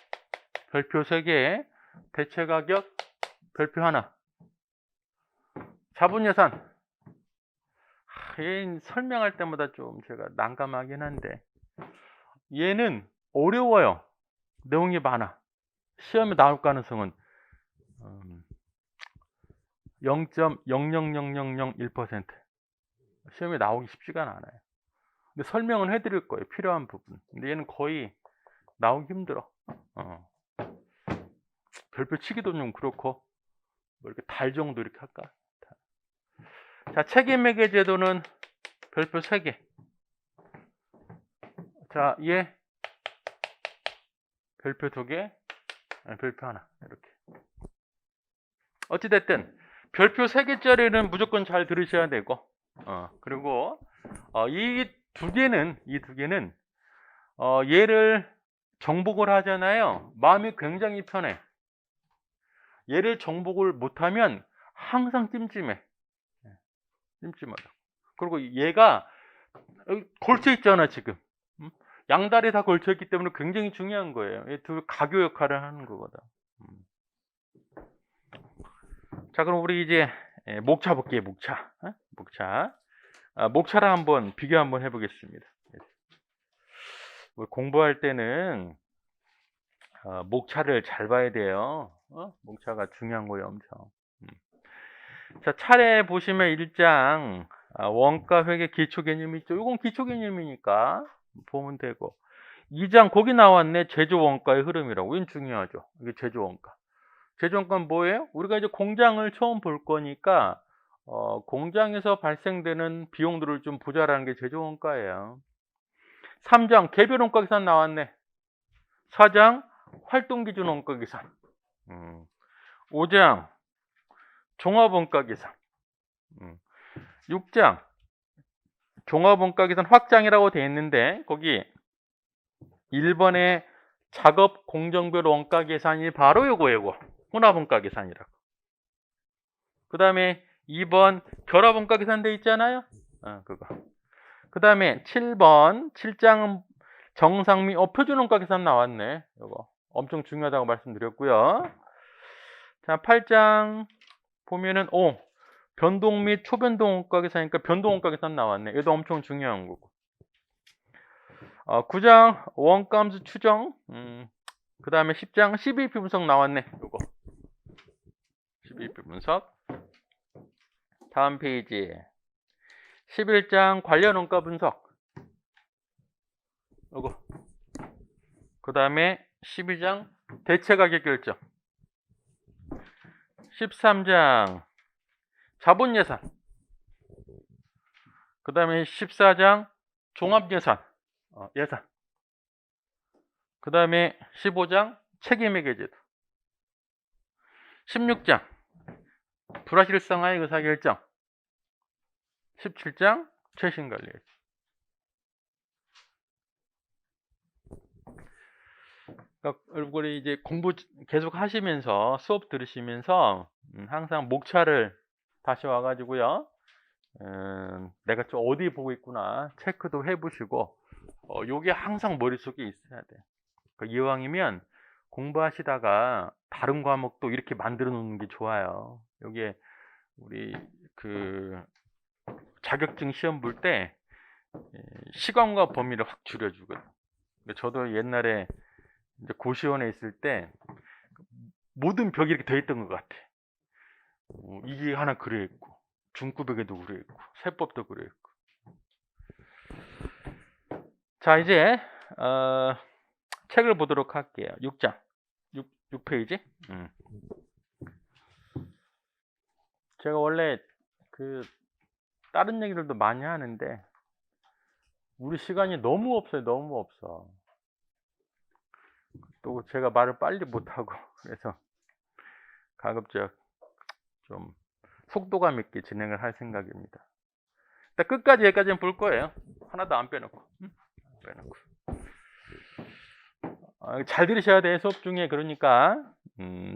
별표 3개, 대체 가격 별표 하나. 자본 예산. 얘는 설명할 때마다 좀 제가 난감하긴 한데, 얘는 어려워요. 내용이 많아. 시험에 나올 가능성은 0.00001%. 시험에 나오기 쉽지가 않아요. 근데 설명은 해드릴 거예요. 필요한 부분. 근데 얘는 거의 나오기 힘들어. 별표 치기도 좀 그렇고, 뭐 이렇게 달 정도 이렇게 할까? 자, 책임회계 제도는 별표 3개. 자, 얘 별표 2개, 별표 하나. 이렇게. 어찌됐든 별표 3개짜리는 무조건 잘 들으셔야 되고, 그리고 이 두 개는 얘를 정복을 하잖아요. 마음이 굉장히 편해. 얘를 정복을 못하면 항상 찜찜해. 찜찜하다. 그리고 얘가 걸쳐 있잖아 지금. 양다리 다 걸쳐 있기 때문에 굉장히 중요한 거예요. 이 두 가교 역할을 하는 거거든. 자, 그럼 우리 이제 목차 볼게요. 목차. 목차를 한번 비교 한번 해보겠습니다. 공부할 때는 목차를 잘 봐야 돼요. 목차가 중요한 거예요, 엄청. 자, 차례 보시면 1장 원가 회계 기초 개념이 있죠. 이건 기초 개념이니까 보면 되고, 2장 거기 나왔네. 제조 원가의 흐름이라고. 이건 중요하죠. 이게 제조 원가. 제조 원가는 뭐예요? 우리가 이제 공장을 처음 볼 거니까 공장에서 발생되는 비용들을 좀 보자라는 게 제조 원가예요. 3장 개별 원가 계산 나왔네. 4장 활동 기준 원가 계산. 5장 종합 원가 계산. 6장 종합 원가 계산 확장이라고 되어 있는데, 거기 1번의 작업 공정별 원가 계산이 바로 요거 혼합 원가 계산이라고. 그 다음에 2번 결합 원가 계산 돼 있잖아요. 그거. 그 다음에 7장 정상 및 표준 원가 계산 나왔네. 요거 엄청 중요하다고 말씀드렸고요. 자, 8장 보면은 변동 및 초변동 원가 계산이니까 변동 원가 계산 나왔네. 얘도 엄청 중요한 거고. 9장 원가함수 추정. 그 다음에 10장 12표 분석 나왔네. 요거 12표 분석. 다음 페이지 11장 관련 원가 분석. 요거. 그 다음에 12장 대체 가격 결정. 13장 자본 예산. 그 다음에 14장 종합 예산. 예산. 그 다음에 15장 책임회계 제도. 16장 불확실성하의 의사결정. 17장 최신관리. 그러니까 여러분이 이제 공부 계속 하시면서 수업 들으시면서 항상 목차를 다시 와가지고요, 내가 좀 어디 보고 있구나 체크도 해보시고, 요게 항상 머릿속에 있어야 돼. 그러니까 이왕이면 공부하시다가 다른 과목도 이렇게 만들어 놓는 게 좋아요. 여기에 우리 자격증 시험 볼 때 시간과 범위를 확 줄여주거든. 저도 옛날에 이제 고시원에 있을 때 모든 벽이 이렇게 돼 있던 것 같아. 이게 하나 그래 있고, 중구벽에도 그래 있고, 세법도 그래 있고. 자, 이제 책을 보도록 할게요. 6장 6페이지. 제가 원래 다른 얘기들도 많이 하는데 우리 시간이 너무 없어요. 너무 없어. 또 제가 말을 빨리 못하고, 그래서 가급적 좀 속도감 있게 진행을 할 생각입니다. 일단 끝까지 여기까지는 볼 거예요. 하나도 안 빼놓고. 잘 들으셔야 돼, 수업 중에. 그러니까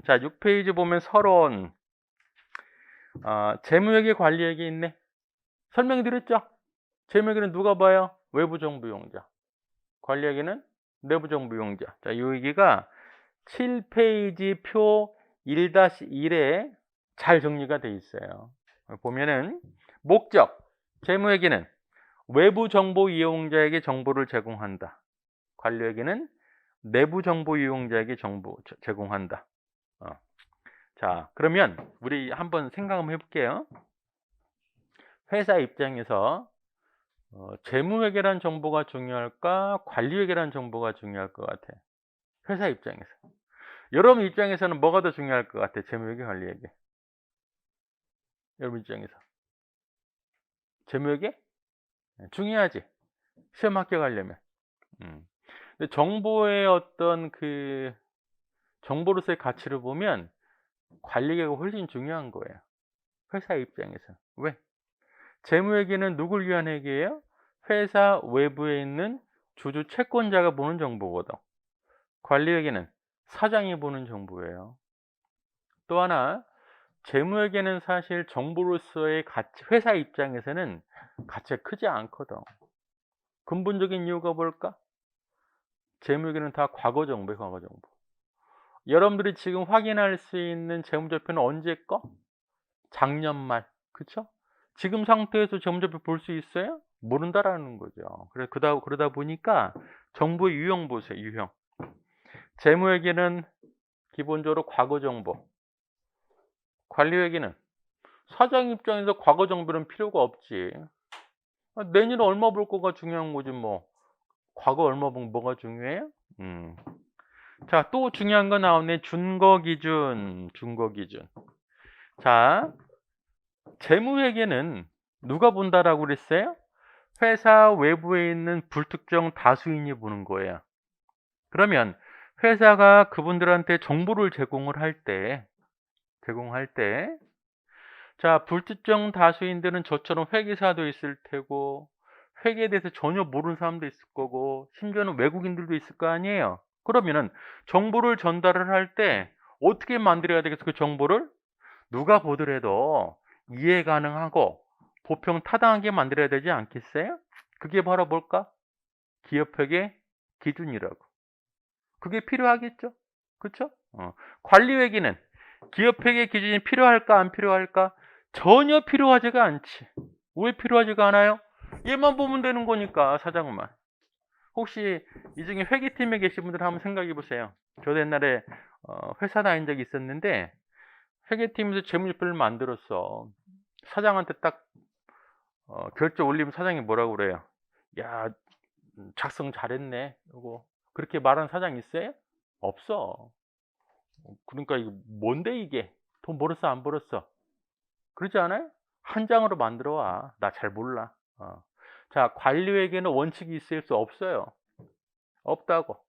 자, 6페이지 보면 서론. 재무회계 관리액이 있네. 설명드렸죠? 재무회계는 누가 봐요? 외부 정부 이용자. 관리액에는 내부 정부 이용자. 자, 이 얘기가 7페이지 표 1-1에 잘 정리가 돼 있어요. 보면은 목적, 재무회계는 외부 정보 이용자에게 정보를 제공한다. 관리회계는 내부 정보 이용자에게 정보 제공한다. 자, 그러면 우리 한번 생각 한번 해볼게요. 회사 입장에서 재무회계라는 정보가 중요할까? 관리회계라는 정보가 중요할 것 같아. 회사 입장에서. 여러분 입장에서는 뭐가 더 중요할 것 같아? 재무회계, 관리회계. 여러분 입장에서. 재무회계? 중요하지. 시험 합격하려면. 근데 정보의 어떤 그 정보로서의 가치를 보면 관리계가 훨씬 중요한 거예요. 회사 입장에서. 왜? 재무회계는 누굴 위한 회계예요? 회사 외부에 있는 주주 채권자가 보는 정보거든. 관리회계는 사장이 보는 정보예요. 또 하나, 재무회계는 사실 정보로서의 가치, 회사 입장에서는 가치가 크지 않거든. 근본적인 이유가 뭘까? 재무회계는 다 과거 정보예요, 과거 정보. 여러분들이 지금 확인할 수 있는 재무제표는 언제 거? 작년 말. 그쵸? 지금 상태에서 재무제표 볼 수 있어요? 모른다라는 거죠. 그래서 그러다 보니까 정보의 유형 보세요, 유형. 재무회계는 기본적으로 과거 정보. 관리회계는 사장 입장에서 과거 정보는 필요가 없지. 내년에 얼마 벌 거가 중요한 거지 뭐. 과거 얼마 벌 뭐가 중요해요? 자, 또 중요한 거 나오네. 준거 기준. 자, 재무회계는 누가 본다라고 그랬어요? 회사 외부에 있는 불특정 다수인이 보는 거예요. 그러면 회사가 그분들한테 정보를 제공할 때, 자, 불특정 다수인들은 저처럼 회계사도 있을 테고, 회계에 대해서 전혀 모르는 사람도 있을 거고, 심지어는 외국인들도 있을 거 아니에요. 그러면은 정보를 전달을 할 때 어떻게 만들어야 되겠어? 그 정보를 누가 보더라도 이해 가능하고 보평 타당하게 만들어야 되지 않겠어요? 그게 바로 뭘까? 기업회계 기준이라고. 그게 필요하겠죠? 그쵸? 관리회계는 기업회계 기준이 필요할까 안 필요할까? 전혀 필요하지가 않지. 왜 필요하지가 않아요? 얘만 보면 되는 거니까, 사장만. 혹시 이 중에 회계팀에 계신 분들 한번 생각해 보세요. 저도 옛날에 회사 다닌 적이 있었는데 회계팀에서 재무제표를 만들었어. 사장한테 딱 결제 올리면 사장이 뭐라고 그래요? 야, 작성 잘했네. 이거 그렇게 말하는 사장 있어요? 없어. 그러니까 이게 뭔데 이게? 돈 벌었어 안 벌었어? 그러지 않아요? 한 장으로 만들어 와. 나 잘 몰라. 자, 관리회계는 원칙이 있을 수 없어요. 없다고.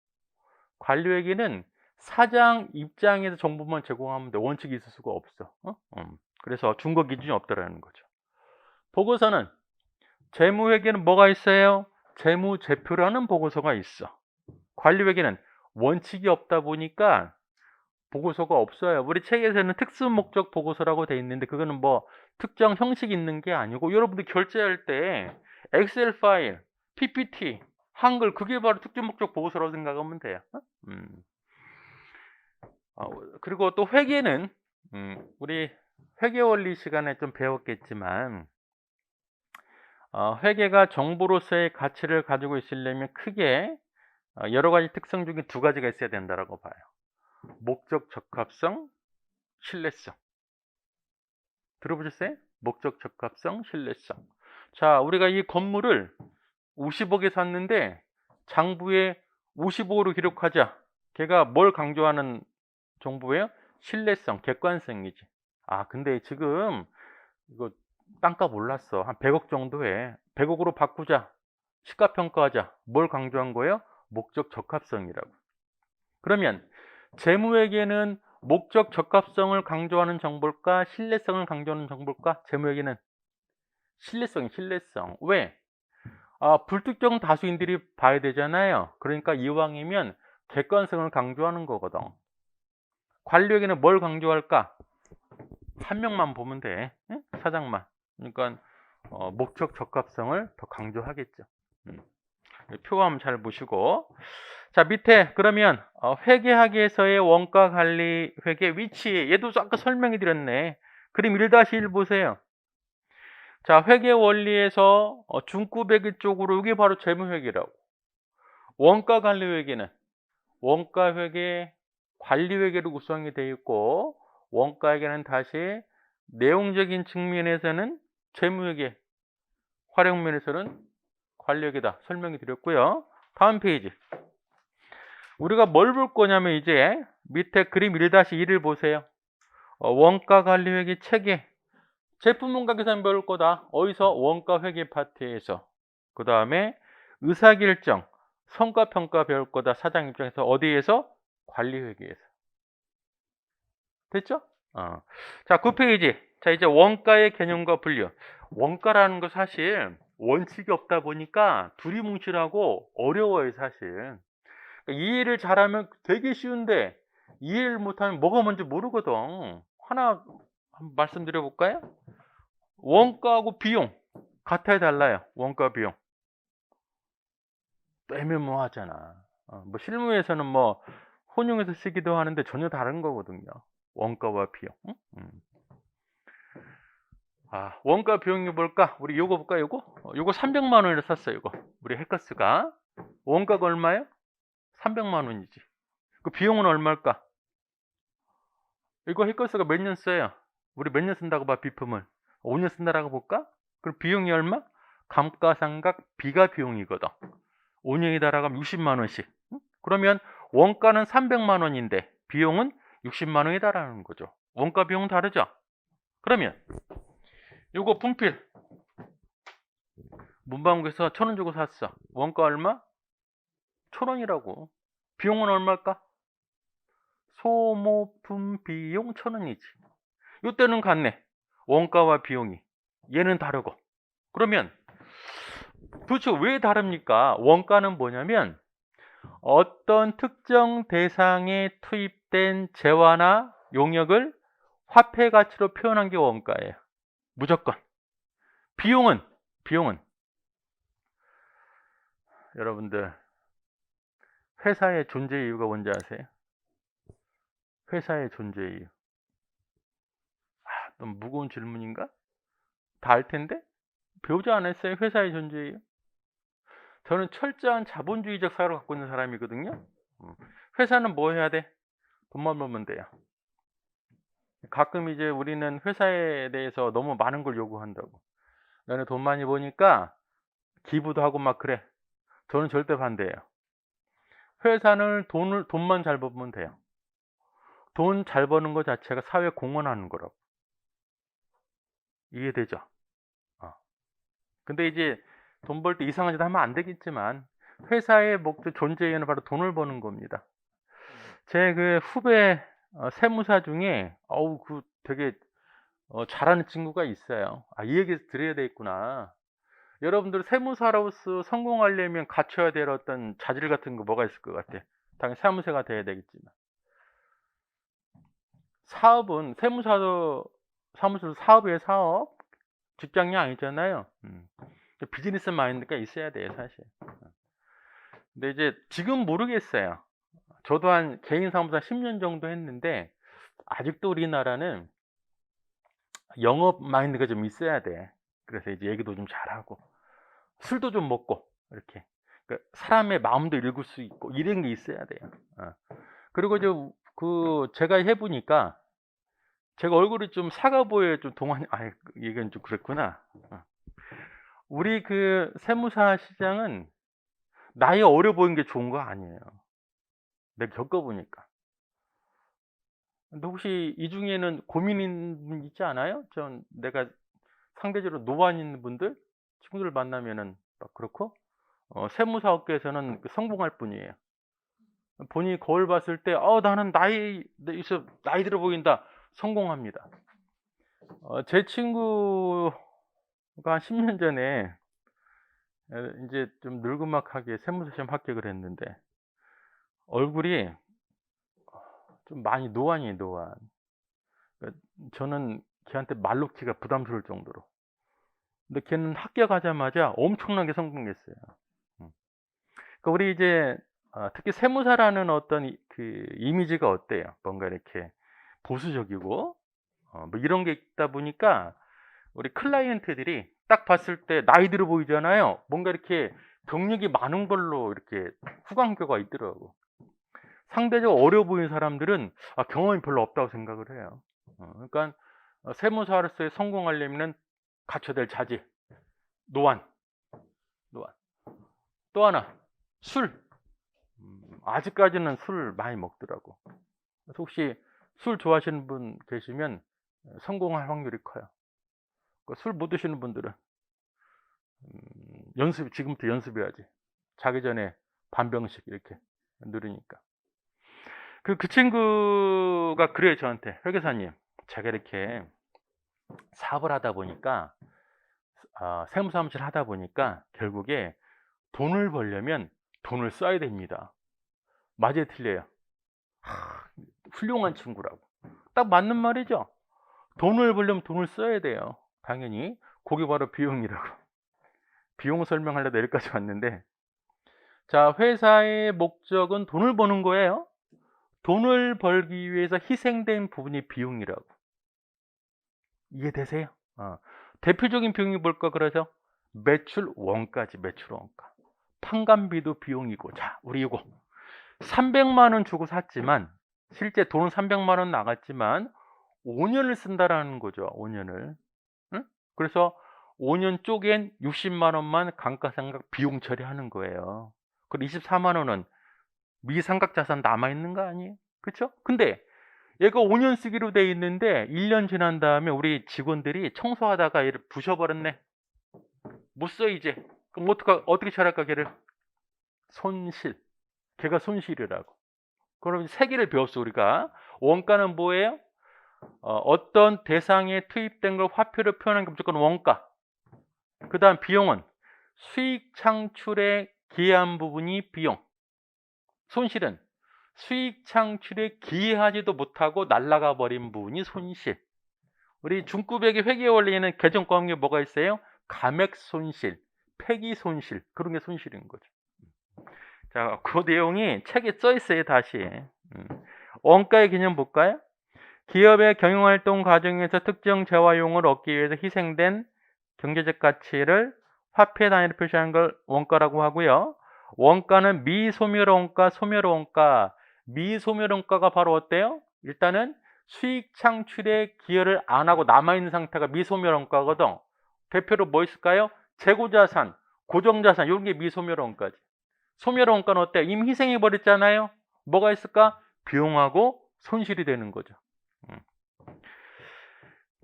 관리회계는 사장 입장에서 정보만 제공하면 돼. 원칙이 있을 수가 없어. 그래서 준거 기준이 없다라는 거죠. 보고서는 재무회계는 뭐가 있어요? 재무제표라는 보고서가 있어. 관리회계는 원칙이 없다 보니까 보고서가 없어요. 우리 책에서는 특수목적 보고서라고 돼 있는데 그거는 뭐 특정 형식이 있는 게 아니고 여러분들 결제할 때 엑셀 파일, PPT, 한글 그게 바로 특수목적 보고서라고 생각하면 돼요. 그리고 또 회계는 우리 회계원리 시간에 좀 배웠겠지만 회계가 정보로서의 가치를 가지고 있으려면 크게 여러 가지 특성 중에 두 가지가 있어야 된다라고 봐요. 목적 적합성, 신뢰성. 들어보셨어요? 목적 적합성, 신뢰성. 자, 우리가 이 건물을 50억에 샀는데 장부에 55로 기록하자. 걔가 뭘 강조하는 정보예요? 신뢰성, 객관성이지. 근데 지금 이거 땅값 올랐어. 한 100억 정도 해. 100억으로 바꾸자. 시가평가하자. 뭘 강조한 거예요? 목적 적합성이라고. 그러면 재무회계는 목적 적합성을 강조하는 정보일까? 신뢰성을 강조하는 정보일까? 재무회계는 신뢰성. 왜? 불특정 다수인들이 봐야 되잖아요. 그러니까 이왕이면 객관성을 강조하는 거거든. 관리회계는 뭘 강조할까? 한 명만 보면 돼. 응? 사장만. 그러니까 목적 적합성을 더 강조하겠죠. 표함 잘 보시고. 자, 밑에 그러면 회계학에서의 원가 관리 회계 위치, 얘도 아까 설명해 드렸네. 그림 1-1 보세요. 자, 회계 원리에서 중구배기 쪽으로 이게 바로 재무회계라고. 원가 관리 회계는 원가 회계, 관리 회계로 구성이 되어 있고 원가에게는 다시 내용적인 측면에서는 재무회계, 활용면에서는 관리회계다 설명이 드렸고요. 다음 페이지. 우리가 뭘 볼 거냐면 이제 밑에 그림 1-1을 보세요. 원가 관리회계 체계. 제품 원가 계산 배울 거다. 어디서? 원가 회계 파트에서. 그 다음에 의사결정, 성과평가 배울 거다. 사장 입장에서. 어디에서? 관리회계에서. 됐죠? 자, 9페이지. 자, 이제 원가의 개념과 분류. 원가라는 거 사실 원칙이 없다 보니까 두리뭉실하고 어려워요, 사실. 이해를 잘하면 되게 쉬운데 이해를 못하면 뭐가 뭔지 모르거든. 하나 한번 말씀드려 볼까요? 원가하고 비용 같아야 달라요. 원가 비용 애매모호하잖아. 뭐 실무에서는 뭐 혼용해서 쓰기도 하는데 전혀 다른 거거든요. 원가와 비용. 응? 원가 비용이 뭘까? 우리 요거 볼까? 요거 300만 원을 샀어요. 요거 우리 해커스가 원가가 얼마예요? 300만 원이지. 그 비용은 얼마일까? 이거 해커스가 몇 년 써요? 우리 몇 년 쓴다고 봐, 비품을? 5년 쓴다라고 볼까? 그럼 비용이 얼마? 감가상각 비가 비용이거든. 5년이다라고 하면 60만 원씩. 그러면 원가는 300만 원인데 비용은 60만 원이다라는 거죠. 원가 비용은 다르죠? 그러면 요거 분필 문방구에서 1,000원 주고 샀어. 원가 얼마? 1,000원이라고. 비용은 얼마일까? 소모품 비용 1,000원이지. 이때는 같네. 원가와 비용이. 얘는 다르고. 그러면 도대체 왜 다릅니까? 원가는 뭐냐면 어떤 특정 대상에 투입된 재화나 용역을 화폐 가치로 표현한 게 원가예요. 무조건. 비용은 여러분들 회사의 존재 이유가 뭔지 아세요? 회사의 존재 이유. 너무 무거운 질문인가? 다 알 텐데? 배우지 않았어요? 회사의 존재 이유? 저는 철저한 자본주의적 사고를 갖고 있는 사람이거든요. 회사는 뭐 해야 돼? 돈만 벌면 돼요. 가끔 이제 우리는 회사에 대해서 너무 많은 걸 요구한다고. 너네 돈 많이 버니까 기부도 하고 막 그래. 저는 절대 반대예요. 회사는 돈만 잘 벌면 돼요. 돈 잘 버는 것 자체가 사회 공헌하는 거라고. 이해되죠? 근데 이제 돈 벌 때 이상한 짓 하면 안 되겠지만 회사의 목적 존재 이유는 바로 돈을 버는 겁니다. 제 그 후배 세무사 중에 그 되게 잘하는 친구가 있어요. 이 얘기 드려야 되겠구나. 여러분들 세무사로서 성공하려면 갖춰야 될 어떤 자질 같은 거 뭐가 있을 것 같아? 당연히 사무사가 돼야 되겠지만 사업은 사무소 사업이에요. 사업 직장이 아니잖아요. 비즈니스 마인드가 있어야 돼요, 사실. 근데 이제 지금 모르겠어요. 저도 한 개인 사무사 10년 정도 했는데 아직도 우리나라는 영업 마인드가 좀 있어야 돼. 그래서 이제 얘기도 좀 잘하고 술도 좀 먹고 이렇게 그러니까 사람의 마음도 읽을 수 있고 이런 게 있어야 돼요. 그리고 이제 제가 해보니까 제가 얼굴이 좀 사가 보여요. 좀 동안이 이건 좀 그랬구나. 우리 그 세무사 시장은 나이 어려 보이는 게 좋은 거 아니에요. 내가 겪어보니까. 근데 혹시 이 중에는 고민 있는 분 있지 않아요? 내가 상대적으로 노안 있는 분들, 친구들 만나면은 막 그렇고, 세무사 업계에서는 성공할 뿐이에요. 본인이 거울 봤을 때, 나는 나이 들어 보인다. 성공합니다. 제 친구가 한 10년 전에 이제 좀 늙음막하게 세무사 시험 합격을 했는데, 얼굴이 좀 많이 노안이에요, 노안. 그러니까 저는 걔한테 말 놓기가 부담스러울 정도로. 근데 걔는 합격하자마자 엄청나게 성공했어요. 그러니까 우리 이제 특히 세무사라는 어떤 그 이미지가 어때요? 뭔가 이렇게 보수적이고 뭐 이런 게 있다 보니까 우리 클라이언트들이 딱 봤을 때 나이 들어 보이잖아요. 뭔가 이렇게 경력이 많은 걸로 이렇게 후광교가 있더라고. 상대적으로 어려 보이는 사람들은 경험이 별로 없다고 생각을 해요. 그러니까 세무사로서의 성공하려면 갖춰야 될 자질, 노안. 또 하나, 술. 아직까지는 술 많이 먹더라고. 그래서 혹시 술 좋아하시는 분 계시면 성공할 확률이 커요. 술 못 드시는 분들은 지금부터 연습해야지. 자기 전에 반병씩 이렇게 누르니까. 그 친구가 그래요, 저한테. 회계사님, 제가 이렇게 사업을 하다 보니까, 세무사무실 하다 보니까 결국에 돈을 벌려면 돈을 써야 됩니다. 맞아요, 틀려요? 훌륭한 친구라고. 딱 맞는 말이죠. 돈을 벌려면 돈을 써야 돼요. 당연히. 그게 바로 비용이라고. 비용 설명하려다 여기까지 왔는데, 자, 회사의 목적은 돈을 버는 거예요. 돈을 벌기 위해서 희생된 부분이 비용이라고. 이해되세요? 대표적인 비용이 뭘까 그러죠? 매출 원가지, 매출 원가. 판관비도 비용이고. 자, 우리 이거 300만 원 주고 샀지만 실제 돈은 300만 원 나갔지만 5년을 쓴다라는 거죠. 5년을. 응? 그래서 5년 쪼갠 60만 원만 감가상각 비용 처리하는 거예요. 그리고 24만 원은 미상각 자산 남아 있는 거 아니에요? 그렇죠? 근데 얘가 5년 쓰기로 돼 있는데 1년 지난 다음에 우리 직원들이 청소하다가 얘를 부셔버렸네. 못 써 이제. 그럼 어떻게 처리할까 걔를? 손실. 걔가 손실이라고. 그럼 세 개를 배웠어 우리가. 원가는 뭐예요? 어떤 대상에 투입된 걸 화폐로 표현한 게 무조건 원가. 그 다음 비용은 수익 창출에 기여한 부분이 비용. 손실은 수익 창출에 기여하지도 못하고 날아가 버린 부분이 손실. 우리 중급액의 회계 원리에는 계정과목에 뭐가 있어요? 감액 손실, 폐기 손실, 그런 게 손실인 거죠. 자, 그 내용이 책에 써 있어요. 다시 원가의 개념 볼까요? 기업의 경영활동 과정에서 특정 재화용을 얻기 위해서 희생된 경제적 가치를 화폐 단위로 표시하는 걸 원가라고 하고요. 원가는 미소멸 원가, 소멸 원가. 미소멸 원가가 바로 어때요? 일단은 수익 창출에 기여를 안 하고 남아있는 상태가 미소멸 원가거든. 대표로 뭐 있을까요? 재고자산, 고정자산, 이런 게 미소멸 원가지. 소멸 원가는 어때요? 이미 희생해 버렸잖아요. 뭐가 있을까? 비용하고 손실이 되는 거죠.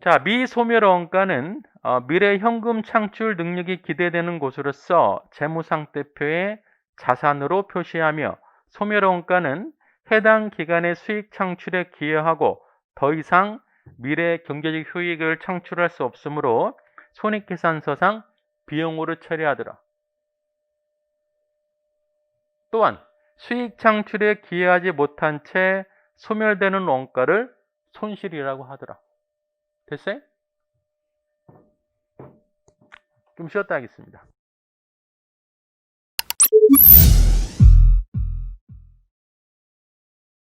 자, 미소멸 원가는 미래 현금 창출 능력이 기대되는 곳으로서 재무상태표의 자산으로 표시하며, 소멸 원가는 해당 기간의 수익 창출에 기여하고 더 이상 미래 경제적 효익을 창출할 수 없으므로 손익계산서상 비용으로 처리하더라. 또한 수익 창출에 기여하지 못한 채 소멸되는 원가를 손실이라고 하더라. 됐어요? 좀 쉬었다 하겠습니다.